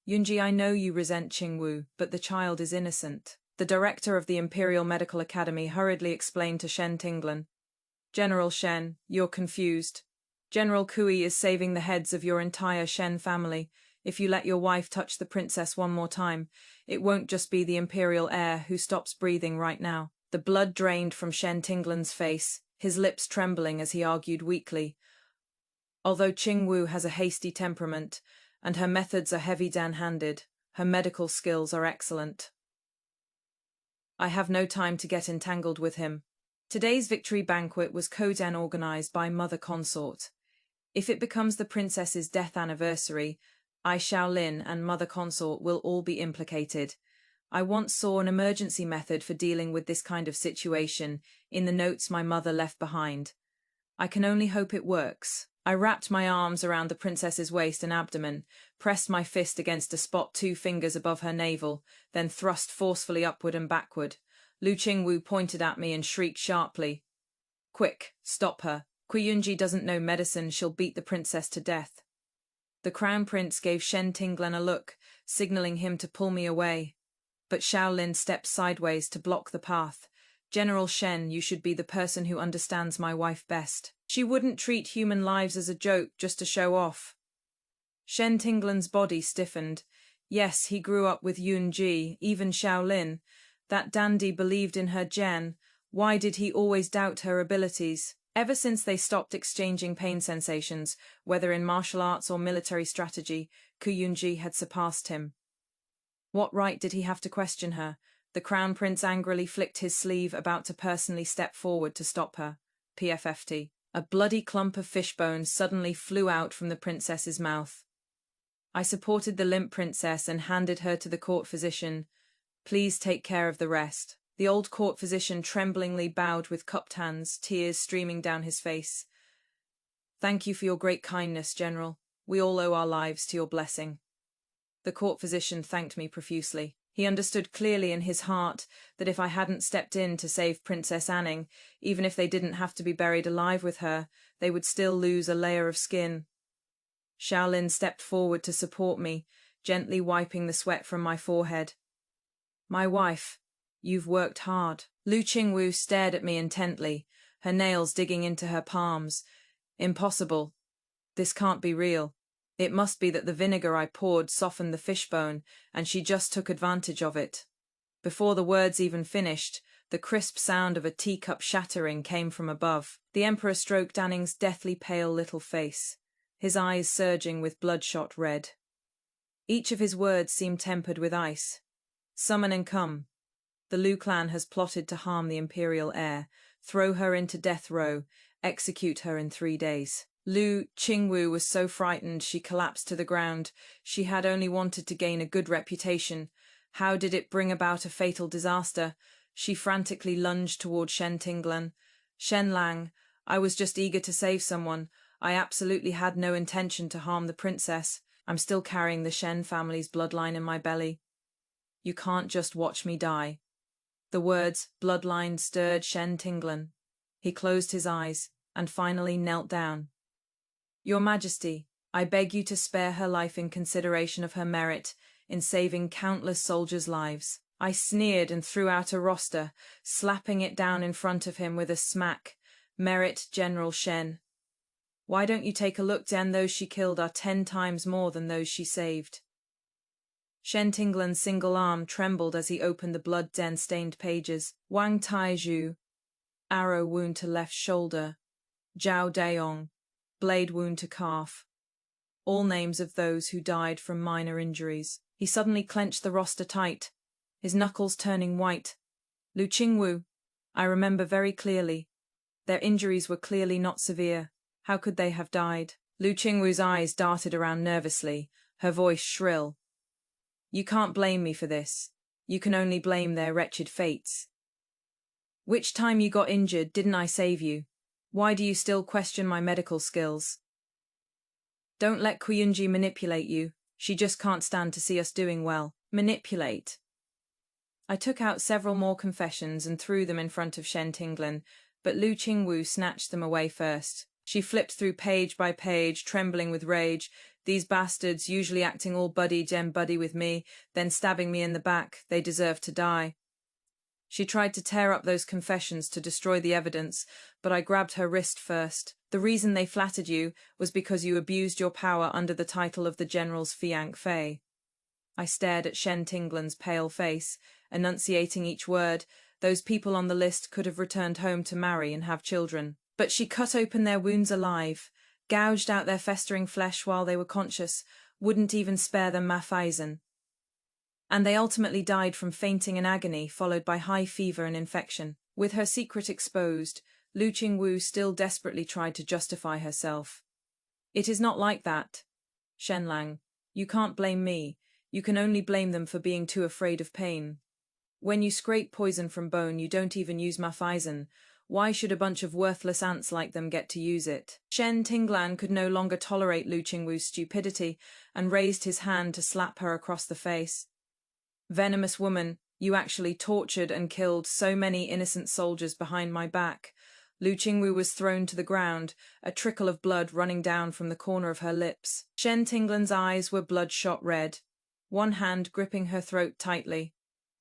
Yunji, I know you resent Qingwu, but the child is innocent. The director of the Imperial Medical Academy hurriedly explained to Shen Tinglan. General Shen, you're confused. General Kui is saving the heads of your entire Shen family. If you let your wife touch the princess one more time, it won't just be the imperial heir who stops breathing right now. The blood drained from Shen Tinglan's face, his lips trembling as he argued weakly. Although Qingwu has a hasty temperament, and her methods are heavy-handed, her medical skills are excellent. I have no time to get entangled with him. Today's victory banquet was co-den organized by Mother Consort. If it becomes the princess's death anniversary, I, Shaolin, and Mother Consort will all be implicated. I once saw an emergency method for dealing with this kind of situation in the notes my mother left behind. I can only hope it works. I wrapped my arms around the princess's waist and abdomen, pressed my fist against a spot 2 fingers above her navel, then thrust forcefully upward and backward. Lu Qingwu pointed at me and shrieked sharply. Quick, stop her. Yunji doesn't know medicine, she'll beat the princess to death. The crown prince gave Shen Tinglan a look, signaling him to pull me away. But Shaolin stepped sideways to block the path. General Shen, you should be the person who understands my wife best. She wouldn't treat human lives as a joke just to show off. Shen Tinglan's body stiffened. Yes, he grew up with Yunji, even Shaolin. That dandy believed in her gen. Why did he always doubt her abilities? Ever since they stopped exchanging pain sensations, whether in martial arts or military strategy, Yunji had surpassed him. What right did he have to question her? The crown prince angrily flicked his sleeve, about to personally step forward to stop her. PFFT. A bloody clump of fishbone suddenly flew out from the princess's mouth. I supported the limp princess and handed her to the court physician. Please take care of the rest. The old court physician tremblingly bowed with cupped hands, tears streaming down his face. Thank you for your great kindness, General. We all owe our lives to your blessing. The court physician thanked me profusely. He understood clearly in his heart that if I hadn't stepped in to save Princess Anning, even if they didn't have to be buried alive with her, they would still lose a layer of skin. Shaolin stepped forward to support me, gently wiping the sweat from my forehead. My wife, you've worked hard. Lu Qingwu stared at me intently, her nails digging into her palms. Impossible. This can't be real. It must be that the vinegar I poured softened the fishbone, and she just took advantage of it. Before the words even finished, the crisp sound of a teacup shattering came from above. The Emperor stroked Anning's deathly pale little face, his eyes surging with bloodshot red. Each of his words seemed tempered with ice. Summon and come. The Lu clan has plotted to harm the imperial heir, throw her into death row, execute her in 3 days. Lu Qingwu was so frightened she collapsed to the ground. She had only wanted to gain a good reputation. How did it bring about a fatal disaster? She frantically lunged toward Shen Tinglan. Shen Lang, I was just eager to save someone. I absolutely had no intention to harm the princess. I'm still carrying the Shen family's bloodline in my belly. You can't just watch me die. The words bloodline stirred Shen Tinglan. He closed his eyes and finally knelt down. Your Majesty, I beg you to spare her life in consideration of her merit in saving countless soldiers' lives. I sneered and threw out a roster, slapping it down in front of him with a smack. Merit, General Shen. Why don't you take a look, Den? Those she killed are 10 times more than those she saved. Shen Tinglan's single arm trembled as he opened the blood-stained pages. Wang Taizhu, arrow wound to left shoulder. Zhao Daong, blade wound to calf. All names of those who died from minor injuries. He suddenly clenched the roster tight, his knuckles turning white. Lu Qingwu, I remember very clearly. Their injuries were clearly not severe. How could they have died? Lu Qingwu's eyes darted around nervously, her voice shrill. You can't blame me for this. You can only blame their wretched fates. Which time you got injured, didn't I save you? Why do you still question my medical skills? Don't let Yunji manipulate you. She just can't stand to see us doing well. Manipulate. I took out several more confessions and threw them in front of Shen Tinglan, but Lu Qingwu snatched them away first. She flipped through page by page, trembling with rage. These bastards, usually acting all buddy with me, then stabbing me in the back, they deserve to die. She tried to tear up those confessions to destroy the evidence, but I grabbed her wrist first. The reason they flattered you was because you abused your power under the title of the General's fiancé. I stared at Shen Tinglan's pale face, enunciating each word. Those people on the list could have returned home to marry and have children. But she cut open their wounds alive, gouged out their festering flesh while they were conscious, wouldn't even spare them Mafaisen. And they ultimately died from fainting and agony, followed by high fever and infection. With her secret exposed, Lu Qingwu still desperately tried to justify herself. It is not like that. Shenlang, you can't blame me. You can only blame them for being too afraid of pain. When you scrape poison from bone, you don't even use Mafaisen. Why should a bunch of worthless ants like them get to use it? Shen Tinglan could no longer tolerate Lu Qingwu's stupidity and raised his hand to slap her across the face. Venomous woman, you actually tortured and killed so many innocent soldiers behind my back. Lu Qingwu was thrown to the ground, a trickle of blood running down from the corner of her lips. Shen Tinglan's eyes were bloodshot red, one hand gripping her throat tightly.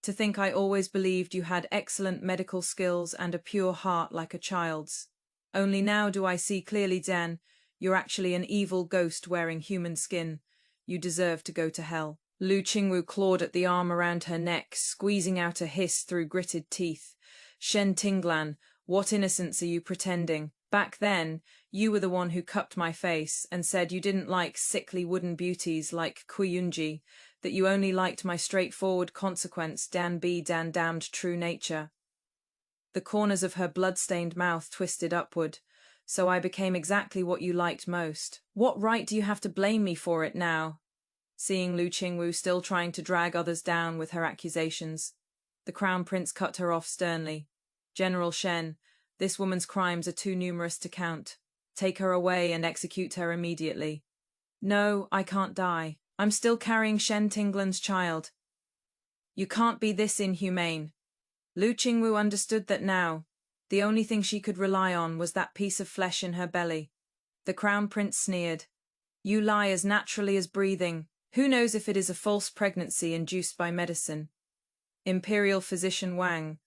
To think I always believed you had excellent medical skills and a pure heart like a child's. Only now do I see clearly, Dan, you're actually an evil ghost wearing human skin. You deserve to go to hell. Lu Qingwu clawed at the arm around her neck, squeezing out a hiss through gritted teeth. Shen Tinglan, what innocence are you pretending? Back then, you were the one who cupped my face and said you didn't like sickly wooden beauties like Yunji, that you only liked my straightforward consequence Dan damned true nature. The corners of her blood-stained mouth twisted upward. So I became exactly what you liked most. What right do you have to blame me for it now? Seeing Lu Qingwu still trying to drag others down with her accusations, the Crown Prince cut her off sternly. General Shen, this woman's crimes are too numerous to count. Take her away and execute her immediately. No, I can't die. I'm still carrying Shen Tinglan's child. You can't be this inhumane. Lu Qingwu understood that now. The only thing she could rely on was that piece of flesh in her belly. The Crown Prince sneered. You lie as naturally as breathing. Who knows if it is a false pregnancy induced by medicine? Imperial Physician Wang.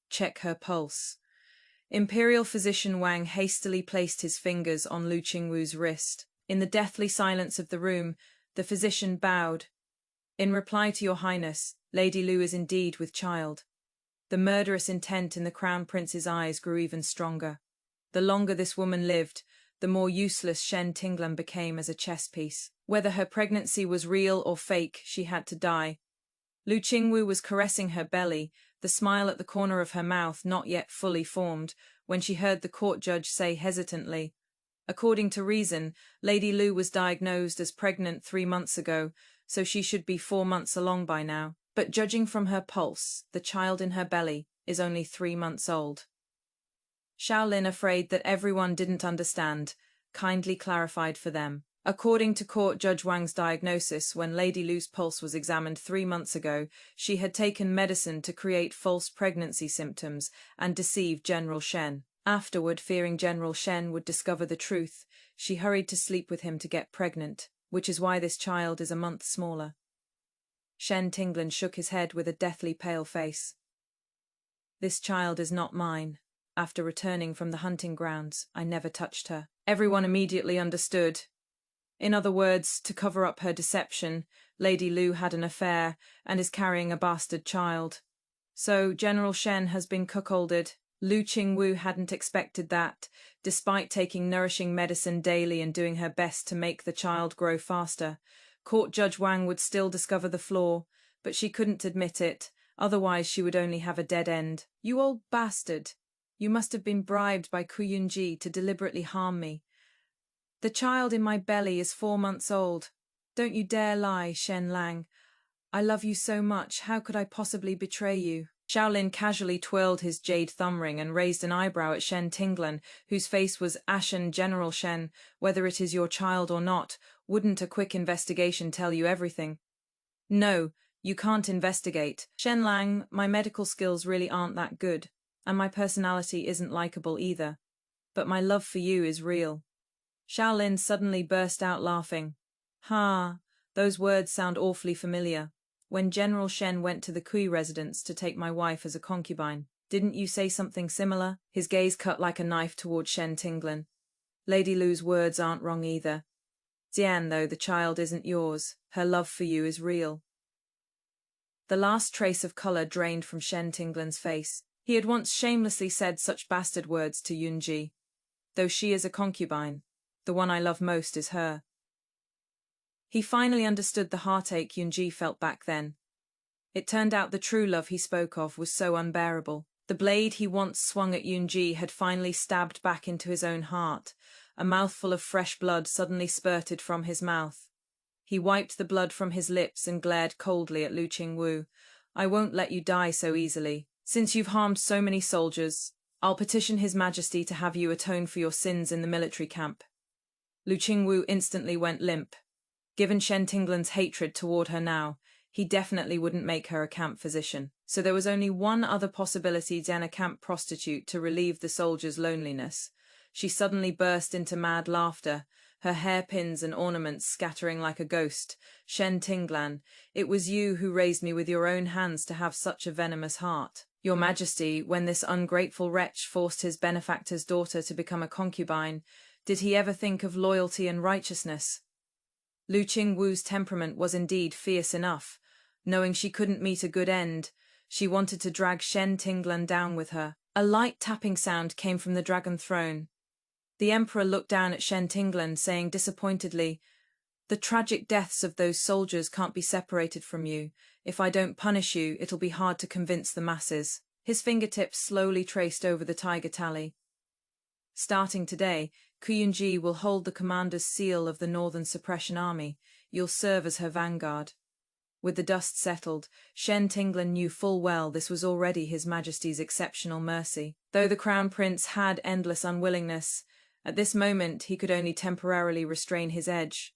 Check her pulse. Imperial Physician Wang hastily placed his fingers on Lu Qingwu's wrist. In the deathly silence of the room, the physician bowed. In reply to your highness, Lady Lu is indeed with child. The murderous intent in the Crown Prince's eyes grew even stronger. The longer this woman lived, the more useless Shen Tinglan became as a chess piece. Whether her pregnancy was real or fake, she had to die. Lu Qingwu was caressing her belly, the smile at the corner of her mouth not yet fully formed, when she heard the court judge say hesitantly, according to reason, Lady Lu was diagnosed as pregnant 3 months ago, so she should be 4 months along by now. But judging from her pulse, the child in her belly is only 3 months old. Shaolin, afraid that everyone didn't understand, kindly clarified for them. According to Court Judge Wang's diagnosis, when Lady Lu's pulse was examined 3 months ago, she had taken medicine to create false pregnancy symptoms and deceive General Shen. Afterward, fearing General Shen would discover the truth, she hurried to sleep with him to get pregnant, which is why this child is a month smaller. Shen Tinglan shook his head with a deathly pale face. This child is not mine. After returning from the hunting grounds, I never touched her. Everyone immediately understood. In other words, to cover up her deception, Lady Lu had an affair and is carrying a bastard child. So General Shen has been cuckolded. Lu Qingwu hadn't expected that, despite taking nourishing medicine daily and doing her best to make the child grow faster. Court Judge Wang would still discover the flaw, but she couldn't admit it. Otherwise she would only have a dead end. You old bastard! You must have been bribed by Yunji to deliberately harm me. The child in my belly is 4 months old. Don't you dare lie, Shen Lang. I love you so much, how could I possibly betray you? Shaolin casually twirled his jade thumb ring and raised an eyebrow at Shen Tinglan, whose face was ashen. General Shen, whether it is your child or not, wouldn't a quick investigation tell you everything? No, you can't investigate. Shen Lang, my medical skills really aren't that good, and my personality isn't likable either. But my love for you is real. Shaolin suddenly burst out laughing. Ha, those words sound awfully familiar. When General Shen went to the Kui residence to take my wife as a concubine, didn't you say something similar? His gaze cut like a knife toward Shen Tinglan. Lady Lu's words aren't wrong either. Xian, though, the child isn't yours. Her love for you is real. The last trace of color drained from Shen Tinglan's face. He had once shamelessly said such bastard words to Yunji. Though she is a concubine, the one I love most is her. He finally understood the heartache Yunji felt back then. It turned out the true love he spoke of was so unbearable. The blade he once swung at Yunji had finally stabbed back into his own heart. A mouthful of fresh blood suddenly spurted from his mouth. He wiped the blood from his lips and glared coldly at Lu Qingwu. I won't let you die so easily. Since you've harmed so many soldiers, I'll petition His Majesty to have you atone for your sins in the military camp. Lu Qingwu instantly went limp. Given Shen Tinglan's hatred toward her now, he definitely wouldn't make her a camp physician. So there was only one other possibility: then a camp prostitute to relieve the soldiers' loneliness. She suddenly burst into mad laughter, her hairpins and ornaments scattering like a ghost. Shen Tinglan, it was you who raised me with your own hands to have such a venomous heart. Your Majesty, when this ungrateful wretch forced his benefactor's daughter to become a concubine, did he ever think of loyalty and righteousness? Lu Qingwu's temperament was indeed fierce enough. Knowing she couldn't meet a good end, she wanted to drag Shen Tinglan down with her. A light tapping sound came from the dragon throne. The Emperor looked down at Shen Tinglan, saying disappointedly, "The tragic deaths of those soldiers can't be separated from you. If I don't punish you, it'll be hard to convince the masses." His fingertips slowly traced over the tiger tally. Starting today, Yunji will hold the commander's seal of the Northern Suppression Army. You'll serve as her vanguard. With the dust settled, Shen Tinglan knew full well this was already His Majesty's exceptional mercy. Though the Crown Prince had endless unwillingness, at this moment he could only temporarily restrain his edge.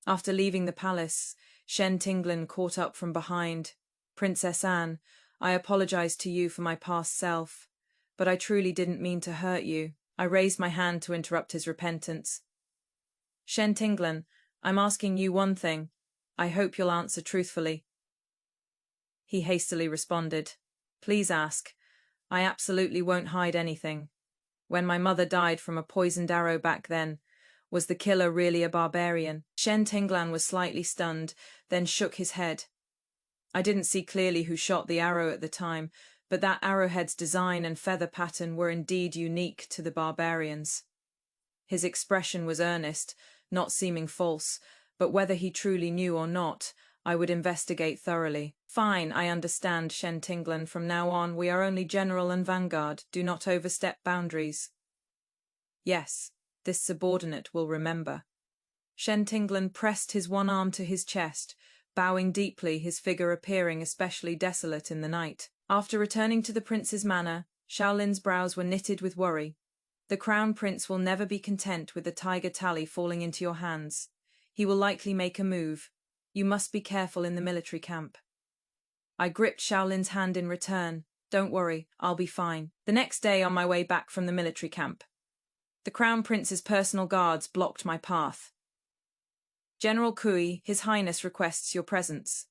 After leaving the palace, Shen Tinglan caught up from behind. "Princess Anne, I apologize to you for my past self, but I truly didn't mean to hurt you." I raised my hand to interrupt his repentance. "Shen Tinglan, I'm asking you one thing. I hope you'll answer truthfully." He hastily responded, "Please ask. I absolutely won't hide anything. When my mother died from a poisoned arrow back then, was the killer really a barbarian?" Shen Tinglan was slightly stunned, then shook his head. "I didn't see clearly who shot the arrow at the time, but that arrowhead's design and feather pattern were indeed unique to the barbarians." His expression was earnest, not seeming false, but whether he truly knew or not, I would investigate thoroughly. "Fine, I understand, Shen Tinglan. From now on, we are only general and vanguard. Do not overstep boundaries." "Yes, this subordinate will remember." Shen Tinglan pressed his one arm to his chest, bowing deeply, his figure appearing especially desolate in the night. After returning to the prince's manor, Shaolin's brows were knitted with worry. The Crown Prince will never be content with the tiger tally falling into your hands. He will likely make a move. You must be careful in the military camp. I gripped Shaolin's hand in return. "Don't worry, I'll be fine." The next day, on my way back from the military camp, the Crown Prince's personal guards blocked my path. "General Kui, His Highness requests your presence."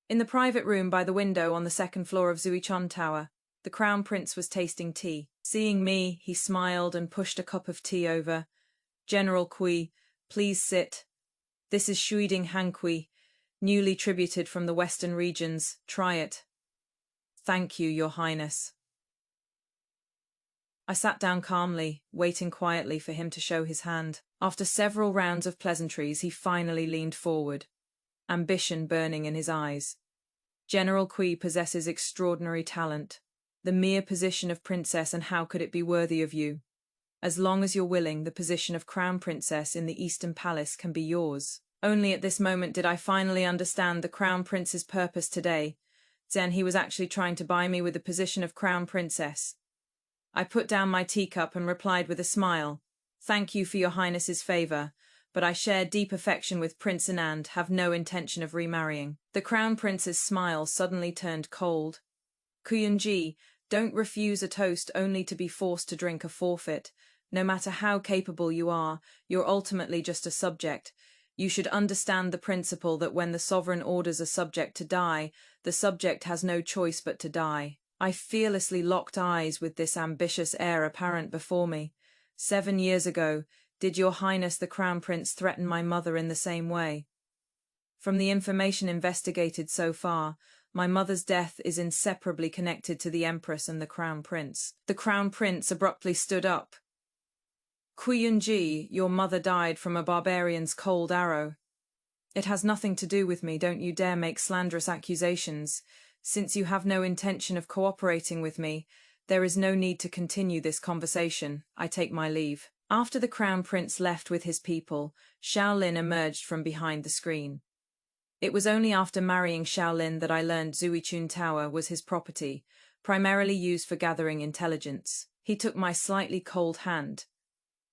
In the private room by the window on the second floor of Zuichon Tower, the Crown Prince was tasting tea. Seeing me, he smiled and pushed a cup of tea over. "General Kui, please sit. This is Shuiding Han Kui, newly tributed from the western regions. Try it." "Thank you, Your Highness." I sat down calmly, waiting quietly for him to show his hand. After several rounds of pleasantries, he finally leaned forward. ambition burning in his eyes. General Kui possesses extraordinary talent. The mere position of princess, and how could it be worthy of you? As long as you're willing, the position of crown princess in the Eastern Palace can be yours. Only at this moment did I finally understand the crown prince's purpose today. Then he was actually trying to buy me with the position of crown princess. I put down my teacup and replied with a smile, "Thank you for your highness's favour, but I share deep affection with Prince Anand, have no intention of remarrying." The crown prince's smile suddenly turned cold. Yunji, don't refuse a toast only to be forced to drink a forfeit. No matter how capable you are, you're ultimately just a subject. You should understand the principle that when the sovereign orders a subject to die, the subject has no choice but to die. I fearlessly locked eyes with this ambitious heir apparent before me. 7 years ago, did your highness the crown prince threaten my mother in the same way? From the information investigated so far, my mother's death is inseparably connected to the empress and the crown prince. The crown prince abruptly stood up. Yunji, your mother died from a barbarian's cold arrow. It has nothing to do with me, don't you dare make slanderous accusations. Since you have no intention of cooperating with me, there is no need to continue this conversation. I take my leave. After the crown prince left with his people, Shaolin emerged from behind the screen. It was only after marrying Shaolin that I learned Zuichun Tower was his property, primarily used for gathering intelligence. He took my slightly cold hand.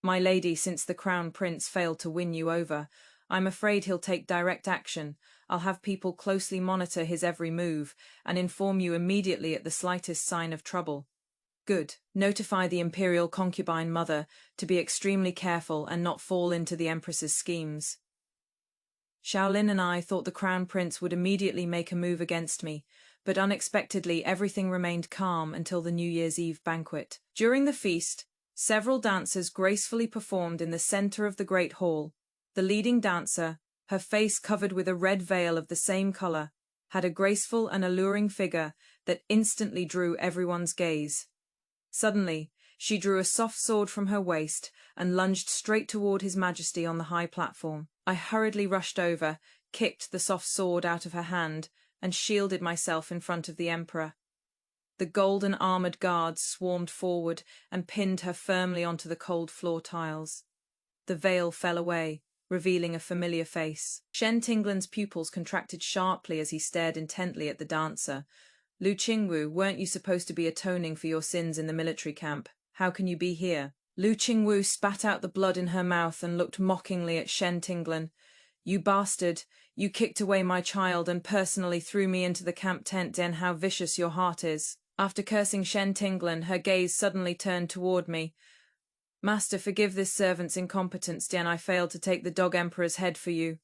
"My lady, since the crown prince failed to win you over, I'm afraid he'll take direct action. I'll have people closely monitor his every move and inform you immediately at the slightest sign of trouble." "Good. Notify the imperial concubine mother to be extremely careful and not fall into the empress's schemes." Shaolin and I thought the crown prince would immediately make a move against me, but unexpectedly everything remained calm until the New Year's Eve banquet. During the feast, several dancers gracefully performed in the center of the great hall. The leading dancer, her face covered with a red veil of the same color, had a graceful and alluring figure that instantly drew everyone's gaze. Suddenly, she drew a soft sword from her waist and lunged straight toward His Majesty on the high platform. I hurriedly rushed over, kicked the soft sword out of her hand, and shielded myself in front of the Emperor. The golden armored guards swarmed forward and pinned her firmly onto the cold floor tiles. The veil fell away, revealing a familiar face. Shen Tinglan's pupils contracted sharply as he stared intently at the dancer. "Lu Qingwu, weren't you supposed to be atoning for your sins in the military camp? How can you be here?" Lu Qingwu spat out the blood in her mouth and looked mockingly at Shen Tinglan. "You bastard! You kicked away my child and personally threw me into the camp tent, then how vicious your heart is." After cursing Shen Tinglan, her gaze suddenly turned toward me. "Master, forgive this servant's incompetence, then I failed to take the dog emperor's head for you."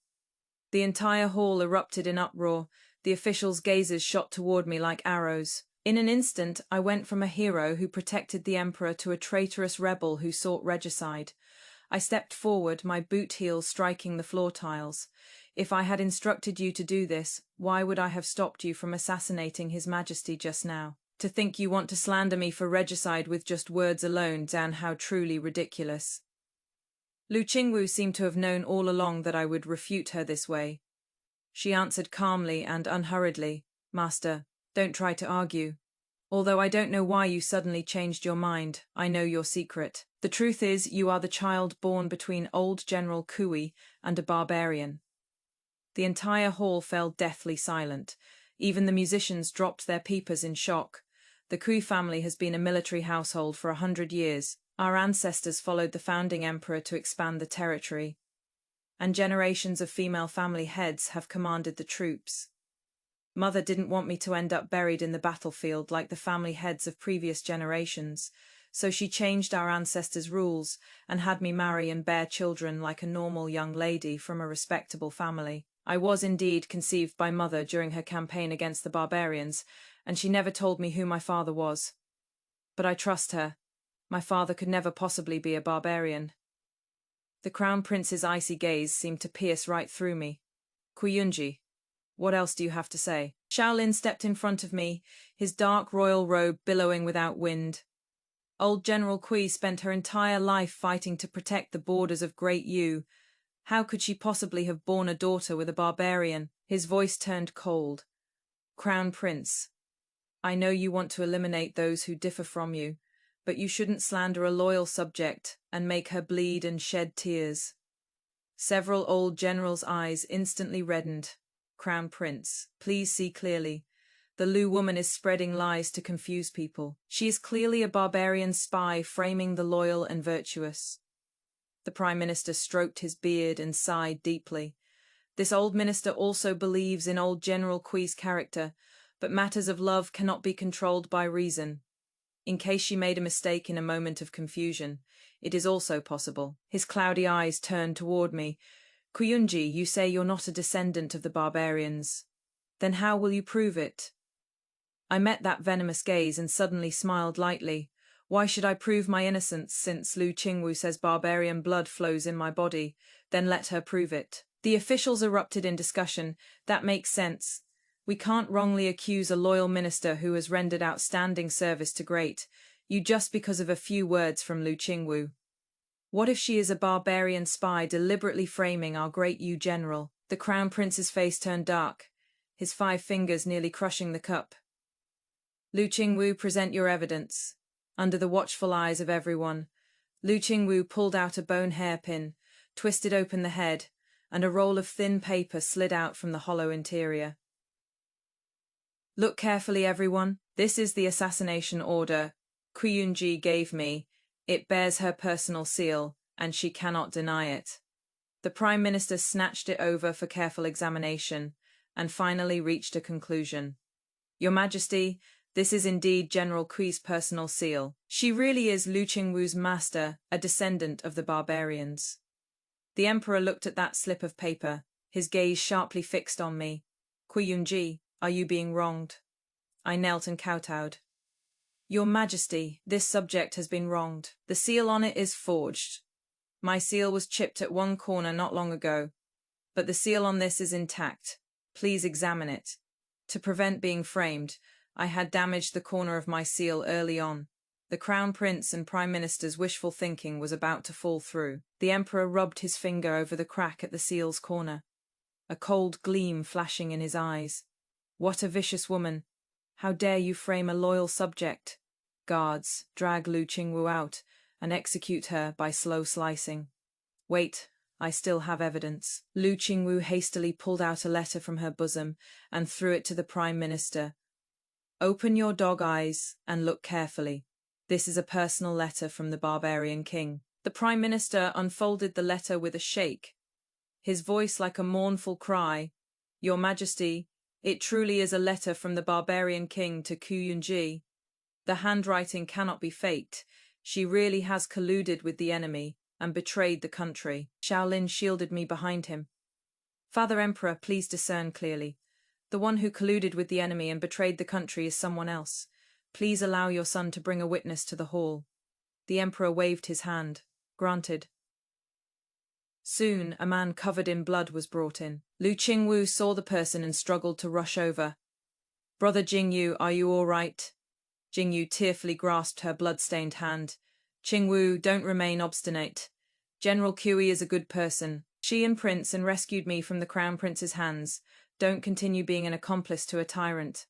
The entire hall erupted in uproar. The officials' gazes shot toward me like arrows. In an instant, I went from a hero who protected the emperor to a traitorous rebel who sought regicide. I stepped forward, my boot heels striking the floor tiles. If I had instructed you to do this, why would I have stopped you from assassinating His Majesty just now? To think you want to slander me for regicide with just words alone, Dan, how truly ridiculous. Lu Qingwu seemed to have known all along that I would refute her this way. She answered calmly and unhurriedly, "Master, don't try to argue. Although I don't know why you suddenly changed your mind, I know your secret. The truth is, you are the child born between old General Kui and a barbarian." The entire hall fell deathly silent. Even the musicians dropped their peepers in shock. The Kui family has been a military household for 100 years. Our ancestors followed the founding emperor to expand the territory. And generations of female family heads have commanded the troops. Mother didn't want me to end up buried in the battlefield like the family heads of previous generations, so she changed our ancestors' rules and had me marry and bear children like a normal young lady from a respectable family. I was indeed conceived by Mother during her campaign against the barbarians, and she never told me who my father was. But I trust her. My father could never possibly be a barbarian. The Crown Prince's icy gaze seemed to pierce right through me. "Yunji, what else do you have to say?" Shaolin stepped in front of me, his dark royal robe billowing without wind. Old General Kui spent her entire life fighting to protect the borders of Great Yu. How could she possibly have borne a daughter with a barbarian? His voice turned cold. Crown Prince, I know you want to eliminate those who differ from you, but you shouldn't slander a loyal subject and make her bleed and shed tears. Several old generals' eyes instantly reddened. Crown Prince, please see clearly. The Lu woman is spreading lies to confuse people. She is clearly a barbarian spy framing the loyal and virtuous. The Prime Minister stroked his beard and sighed deeply. This old minister also believes in old General Kui's character, but matters of love cannot be controlled by reason. In case she made a mistake in a moment of confusion, it is also possible. His cloudy eyes turned toward me. Yunji, you say you're not a descendant of the barbarians. Then how will you prove it? I met that venomous gaze and suddenly smiled lightly. Why should I prove my innocence since Lu Qingwu says barbarian blood flows in my body? Then let her prove it. The officials erupted in discussion. That makes sense. We can't wrongly accuse a loyal minister who has rendered outstanding service to great, you just because of a few words from Lu Qingwu. What if she is a barbarian spy deliberately framing our great Yu general? The Crown Prince's face turned dark, his 5 fingers nearly crushing the cup. Lu Qingwu, present your evidence. Under the watchful eyes of everyone, Lu Qingwu pulled out a bone hairpin, twisted open the head, and a roll of thin paper slid out from the hollow interior. Look carefully, everyone. This is the assassination order Yunji gave me. It bears her personal seal, and she cannot deny it. The Prime Minister snatched it over for careful examination, and finally reached a conclusion. Your Majesty, this is indeed General Kui's personal seal. She really is Lu Qingwu's master, a descendant of the barbarians. The Emperor looked at that slip of paper, his gaze sharply fixed on me. Yunji, are you being wronged? I knelt and kowtowed. Your Majesty, this subject has been wronged. The seal on it is forged. My seal was chipped at one corner not long ago, but the seal on this is intact. Please examine it. To prevent being framed, I had damaged the corner of my seal early on. The Crown Prince and Prime Minister's wishful thinking was about to fall through. The Emperor rubbed his finger over the crack at the seal's corner, a cold gleam flashing in his eyes. What a vicious woman! How dare you frame a loyal subject? Guards, drag Lu Qingwu out and execute her by slow slicing. Wait, I still have evidence. Lu Qingwu hastily pulled out a letter from her bosom and threw it to the Prime Minister. Open your dog eyes and look carefully. This is a personal letter from the barbarian king. The Prime Minister unfolded the letter with a shake, his voice like a mournful cry. Your Majesty, it truly is a letter from the barbarian king to Yunji. The handwriting cannot be faked. She really has colluded with the enemy and betrayed the country. Shaolin shielded me behind him. Father Emperor, please discern clearly. The one who colluded with the enemy and betrayed the country is someone else. Please allow your son to bring a witness to the hall. The Emperor waved his hand. Granted. Soon, a man covered in blood was brought in. Lu Qingwu saw the person and struggled to rush over. Brother Jingyu, are you all right? Jingyu tearfully grasped her blood-stained hand. Qingwu, don't remain obstinate. General Kui is a good person. She and Prince and rescued me from the Crown Prince's hands. Don't continue being an accomplice to a tyrant.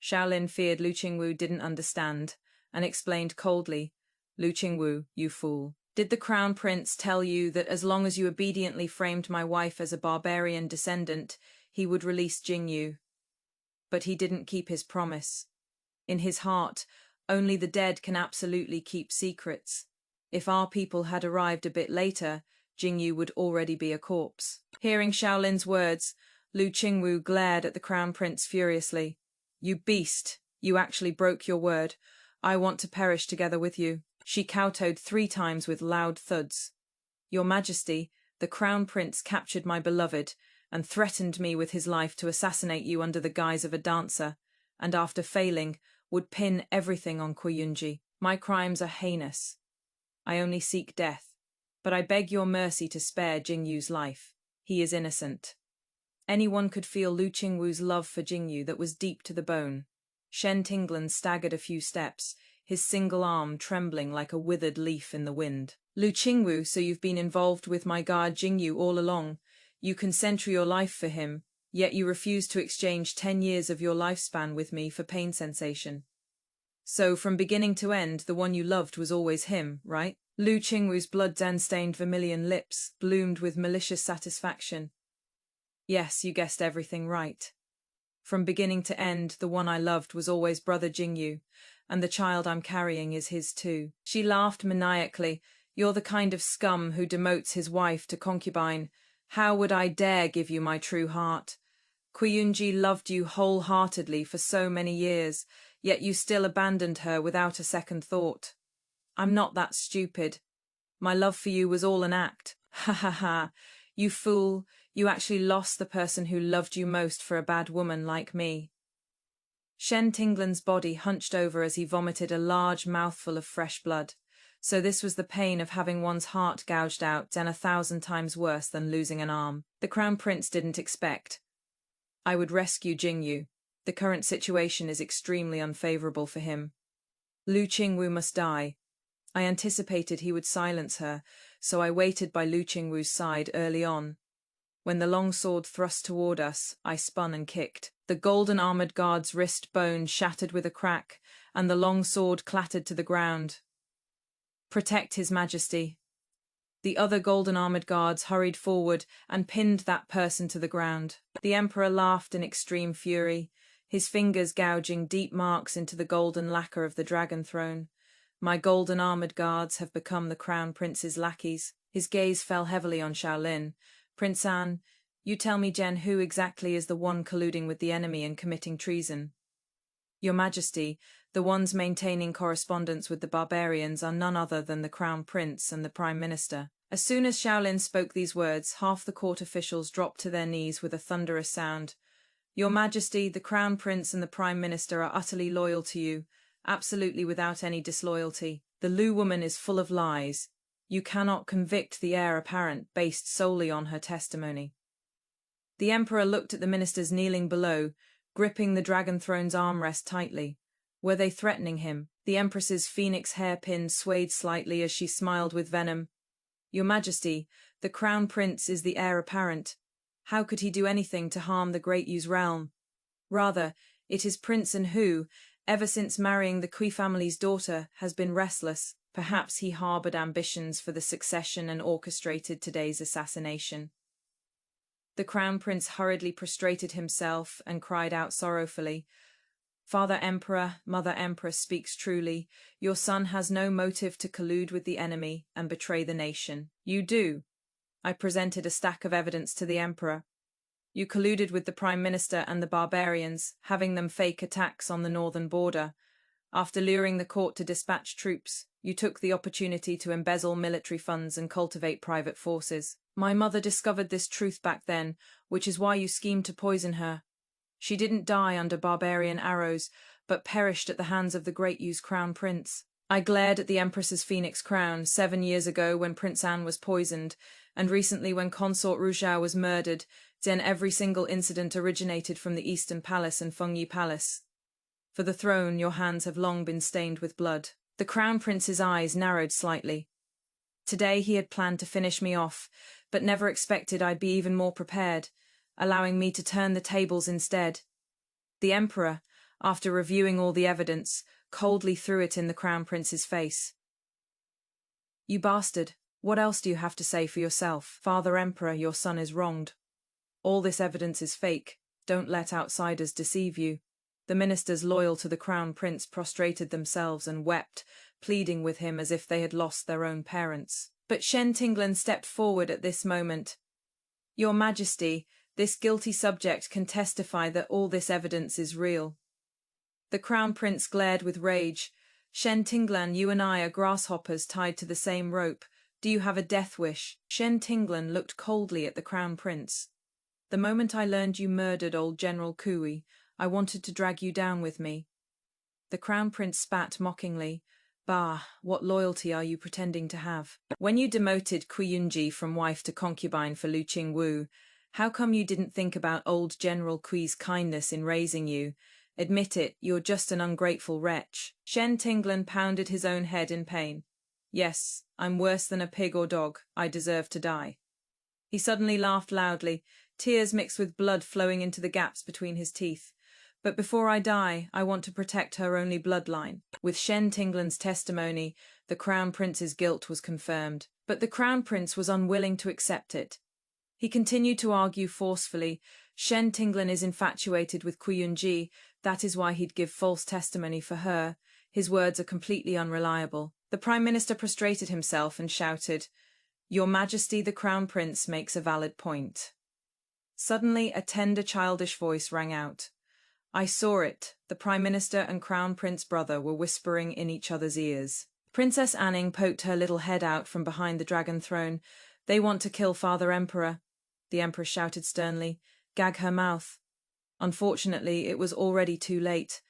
Shaolin feared Lu Qingwu didn't understand, and explained coldly, Lu Qingwu, you fool. Did the Crown Prince tell you that as long as you obediently framed my wife as a barbarian descendant, he would release Jingyu? But he didn't keep his promise. In his heart, only the dead can absolutely keep secrets. If our people had arrived a bit later, Jingyu would already be a corpse. Hearing Shaolin's words, Lu Qingwu glared at the Crown Prince furiously. You beast! You actually broke your word. I want to perish together with you. She kowtowed 3 times with loud thuds. Your Majesty, the Crown Prince captured my beloved and threatened me with his life to assassinate you under the guise of a dancer, and after failing, would pin everything on Yunji. My crimes are heinous. I only seek death, but I beg your mercy to spare Jingyu's life. He is innocent. Anyone could feel Lu Qingwu's love for Jingyu that was deep to the bone. Shen Tinglan staggered a few steps, his single arm trembling like a withered leaf in the wind. Lu Qingwu, so you've been involved with my guard Jingyu all along. You can center your life for him, yet you refuse to exchange 10 years of your lifespan with me for pain sensation. So from beginning to end, the one you loved was always him, right? Lu Qingwu's blood-stained vermilion lips bloomed with malicious satisfaction. Yes, you guessed everything right. From beginning to end, the one I loved was always brother Jingyu, and the child I'm carrying is his too. She laughed maniacally. You're the kind of scum who demotes his wife to concubine. How would I dare give you my true heart? Yunji loved you wholeheartedly for so many years, yet you still abandoned her without a second thought. I'm not that stupid. My love for you was all an act. Ha ha ha. You fool, you actually lost the person who loved you most for a bad woman like me. Shen Tinglan's body hunched over as he vomited a large mouthful of fresh blood. So this was the pain of having one's heart gouged out, and 1,000 times worse than losing an arm. The Crown Prince didn't expect. I would rescue Jingyu. The current situation is extremely unfavorable for him. Lu Qingwu must die. I anticipated he would silence her, so I waited by Lu Qingwu's side early on. When the long sword thrust toward us, I spun and kicked. The golden-armored guard's wrist bone shattered with a crack, and the long sword clattered to the ground. Protect His Majesty. The other golden-armored guards hurried forward and pinned that person to the ground. The Emperor laughed in extreme fury, his fingers gouging deep marks into the golden lacquer of the dragon throne. My golden-armored guards have become the Crown Prince's lackeys. His gaze fell heavily on Shaolin. Prince An, you tell me, Jen, who exactly is the one colluding with the enemy and committing treason? Your Majesty, the ones maintaining correspondence with the barbarians are none other than the Crown Prince and the Prime Minister. As soon as Shaolin spoke these words, half the court officials dropped to their knees with a thunderous sound. Your Majesty, the Crown Prince and the Prime Minister are utterly loyal to you, absolutely without any disloyalty. The Lu woman is full of lies. You cannot convict the heir apparent based solely on her testimony. The Emperor looked at the ministers kneeling below, gripping the dragon throne's armrest tightly. Were they threatening him? The Empress's phoenix hairpin swayed slightly as she smiled with venom. Your Majesty, the Crown Prince is the heir apparent. How could he do anything to harm the Great Yu's realm? Rather, it is Prince An who, ever since marrying the Kui family's daughter, has been restless. Perhaps he harbored ambitions for the succession and orchestrated today's assassination. The Crown Prince hurriedly prostrated himself and cried out sorrowfully, Father Emperor, Mother Empress speaks truly. Your son has no motive to collude with the enemy and betray the nation. You do. I presented a stack of evidence to the Emperor. You colluded with the Prime Minister and the barbarians, having them fake attacks on the northern border. After luring the court to dispatch troops, you took the opportunity to embezzle military funds and cultivate private forces. My mother discovered this truth back then, which is why you schemed to poison her. She didn't die under barbarian arrows, but perished at the hands of the Great Yu's Crown Prince. I glared at the Empress's phoenix crown 7 years ago when Prince An was poisoned, and recently when Consort Ru was murdered. Then every single incident originated from the Eastern Palace and Fengyi Palace. For the throne, your hands have long been stained with blood. The Crown Prince's eyes narrowed slightly. Today he had planned to finish me off, but never expected I'd be even more prepared, allowing me to turn the tables instead. The Emperor, after reviewing all the evidence, coldly threw it in the Crown Prince's face. You bastard, what else do you have to say for yourself? Father Emperor, your son is wronged. All this evidence is fake. Don't let outsiders deceive you. The ministers loyal to the Crown Prince prostrated themselves and wept, pleading with him as if they had lost their own parents. But Shen Tinglan stepped forward at this moment. Your Majesty, this guilty subject can testify that all this evidence is real. The Crown Prince glared with rage. Shen Tinglan, you and I are grasshoppers tied to the same rope. Do you have a death wish? Shen Tinglan looked coldly at the Crown Prince. The moment I learned you murdered old General Kui, I wanted to drag you down with me. The Crown Prince spat mockingly. Bah, what loyalty are you pretending to have? When you demoted Yunji from wife to concubine for Lu Qingwu, how come you didn't think about old General Kui's kindness in raising you, Admit it, you're just an ungrateful wretch. Shen Tinglan pounded his own head in pain. Yes, I'm worse than a pig or dog. I deserve to die. He suddenly laughed loudly, tears mixed with blood flowing into the gaps between his teeth. But before I die, I want to protect her only bloodline. With Shen Tinglan's testimony, the Crown Prince's guilt was confirmed. But the Crown Prince was unwilling to accept it. He continued to argue forcefully. Shen Tinglan is infatuated with Yunji. That is why he'd give false testimony for her. His words are completely unreliable. The Prime Minister prostrated himself and shouted, "Your Majesty the Crown Prince makes a valid point." Suddenly a tender childish voice rang out. I saw it. The Prime Minister and Crown Prince brother were whispering in each other's ears. Princess Anning poked her little head out from behind the dragon throne. They want to kill Father Emperor. The Empress shouted sternly. Gag her mouth. Unfortunately, it was already too late.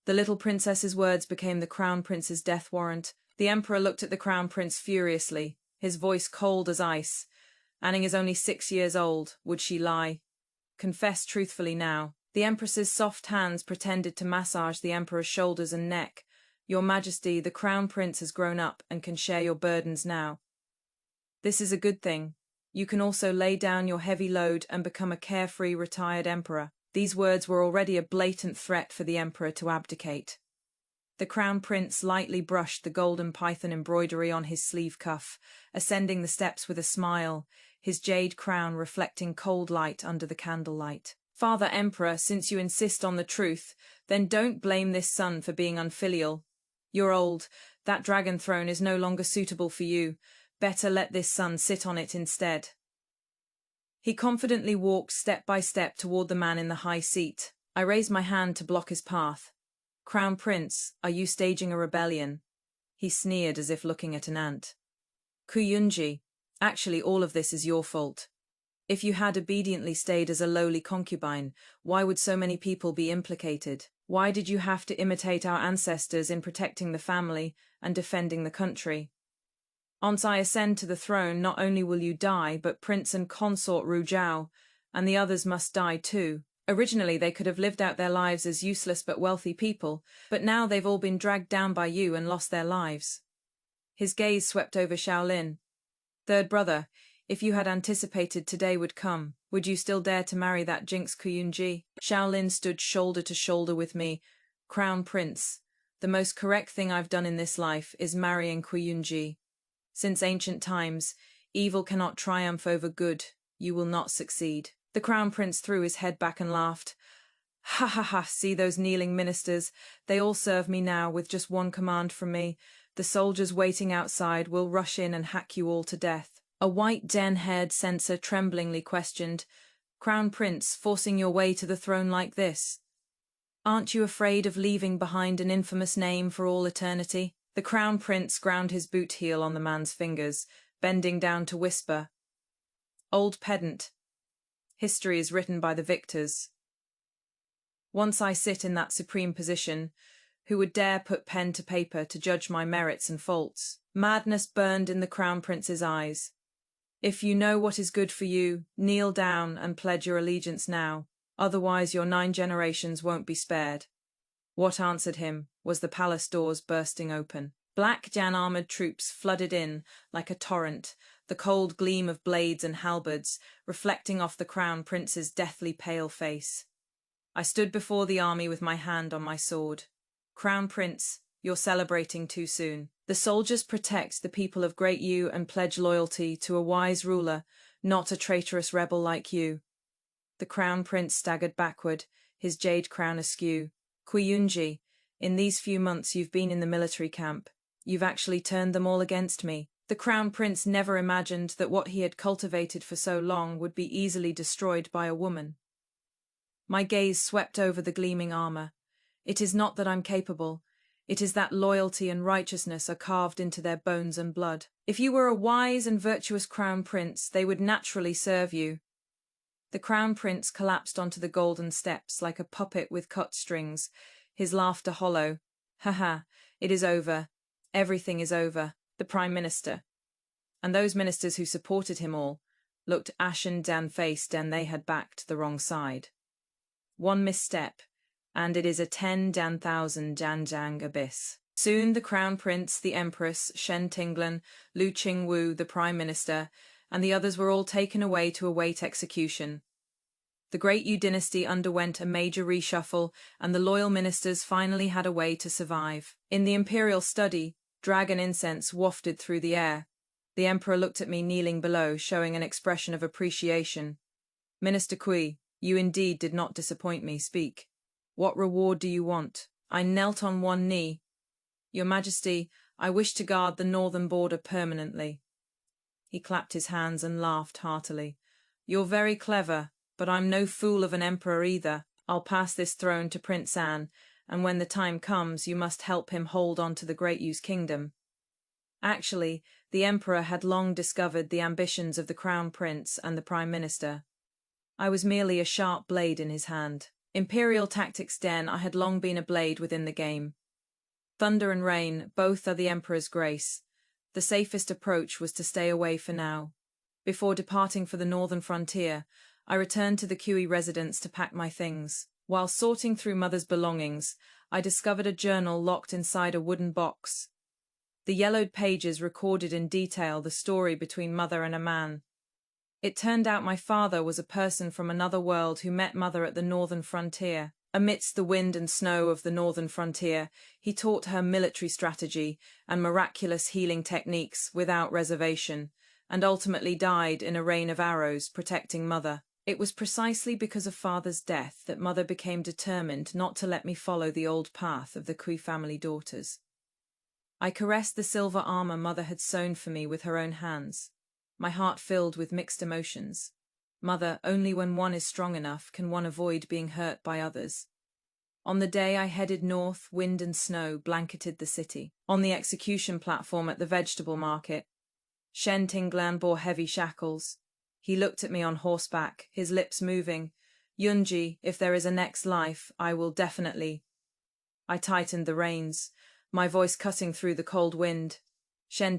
The little princess's words became the Crown Prince's death warrant. The Emperor looked at the Crown Prince furiously, his voice cold as ice. Anning is only 6 years old. Would she lie? Confess truthfully now. The Empress's soft hands pretended to massage the Emperor's shoulders and neck. Your Majesty, the Crown Prince has grown up and can share your burdens now. This is a good thing. You can also lay down your heavy load and become a carefree retired emperor. These words were already a blatant threat for the Emperor to abdicate. The Crown Prince lightly brushed the golden python embroidery on his sleeve cuff, ascending the steps with a smile, his jade crown reflecting cold light under the candlelight. Father Emperor, since you insist on the truth, then don't blame this son for being unfilial. You're old. That dragon throne is no longer suitable for you. Better let this son sit on it instead. He confidently walked step by step toward the man in the high seat. I raised my hand to block his path. Crown Prince, are you staging a rebellion? He sneered as if looking at an ant. Yunji, actually all of this is your fault. If you had obediently stayed as a lowly concubine, why would so many people be implicated? Why did you have to imitate our ancestors in protecting the family and defending the country? Once I ascend to the throne, not only will you die, but Prince and Consort Ru, and the others must die too. Originally, they could have lived out their lives as useless but wealthy people, but now they've all been dragged down by you and lost their lives. His gaze swept over Shaolin. Third brother, if you had anticipated today would come, would you still dare to marry that jinx Yunji? Shaolin stood shoulder to shoulder with me. Crown Prince, the most correct thing I've done in this life is marrying Yunji. Since ancient times, evil cannot triumph over good. You will not succeed. The Crown Prince threw his head back and laughed. Ha ha ha, see those kneeling ministers. They all serve me now with just one command from me. The soldiers waiting outside will rush in and hack you all to death. A white den-haired censor tremblingly questioned, Crown Prince, forcing your way to the throne like this? Aren't you afraid of leaving behind an infamous name for all eternity? The Crown Prince ground his boot heel on the man's fingers, bending down to whisper, Old pedant. History is written by the victors. Once I sit in that supreme position, who would dare put pen to paper to judge my merits and faults? Madness burned in the Crown Prince's eyes. If you know what is good for you, kneel down and pledge your allegiance now, otherwise your 9 generations won't be spared. What answered him was the palace doors bursting open. Black Jan-armoured troops flooded in like a torrent, the cold gleam of blades and halberds reflecting off the Crown Prince's deathly pale face. I stood before the army with my hand on my sword. Crown Prince, you're celebrating too soon. The soldiers protect the people of Great Yu and pledge loyalty to a wise ruler, not a traitorous rebel like you. The Crown Prince staggered backward, his jade crown askew. Yunji, in these few months you've been in the military camp. You've actually turned them all against me. The Crown Prince never imagined that what he had cultivated for so long would be easily destroyed by a woman. My gaze swept over the gleaming armor. It is not that I'm capable. It is that loyalty and righteousness are carved into their bones and blood. If you were a wise and virtuous Crown Prince, they would naturally serve you. The Crown Prince collapsed onto the golden steps like a puppet with cut strings, his laughter hollow. Ha ha, it is over. Everything is over. The Prime Minister, and those ministers who supported him all, looked ashen dan-faced and they had backed the wrong side. One misstep, and it is a 10,000 janjang abyss. Soon the crown prince, the empress, Shen, Lu Qingwu, the prime minister, and the others were all taken away to await execution. The Great Yu dynasty underwent a major reshuffle, and the loyal ministers finally had a way to survive. In the imperial study, dragon incense wafted through the air. The emperor looked at me kneeling below, showing an expression of appreciation. Minister Kui, you indeed did not disappoint me. Speak. What reward do you want? I knelt on one knee. Your Majesty, I wish to guard the northern border permanently. He clapped his hands and laughed heartily. You're very clever, but I'm no fool of an emperor either. I'll pass this throne to Prince An, and when the time comes, you must help him hold on to the Great Yu's kingdom. Actually, the emperor had long discovered the ambitions of the crown prince and the prime minister. I was merely a sharp blade in his hand. Imperial tactics den, I had long been a blade within the game. Thunder and rain, both are the emperor's grace. The safest approach was to stay away for now. Before departing for the northern frontier, I returned to the Kui residence to pack my things. While sorting through Mother's belongings, I discovered a journal locked inside a wooden box. The yellowed pages recorded in detail the story between Mother and a man. It turned out my father was a person from another world who met Mother at the northern frontier. Amidst the wind and snow of the northern frontier, he taught her military strategy and miraculous healing techniques without reservation, and ultimately died in a rain of arrows protecting Mother. It was precisely because of Father's death that Mother became determined not to let me follow the old path of the Kui family daughters. I caressed the silver armor Mother had sewn for me with her own hands, my heart filled with mixed emotions. Mother, only when one is strong enough can one avoid being hurt by others. On the day I headed north, wind and snow blanketed the city. On the execution platform at the vegetable market, Shen bore heavy shackles. He looked at me on horseback, his lips moving. Yunji, if there is a next life, I will definitely. I tightened the reins, my voice cutting through the cold wind. Shen,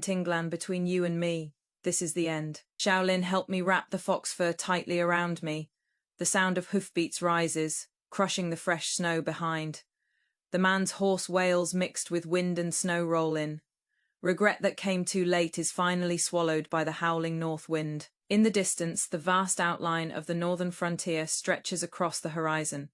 between you and me, this is the end. Shaolin helped me wrap the fox fur tightly around me. The sound of hoofbeats rises, crushing the fresh snow behind. The man's hoarse wails mixed with wind and snow roll in. Regret that came too late is finally swallowed by the howling north wind. In the distance, the vast outline of the northern frontier stretches across the horizon.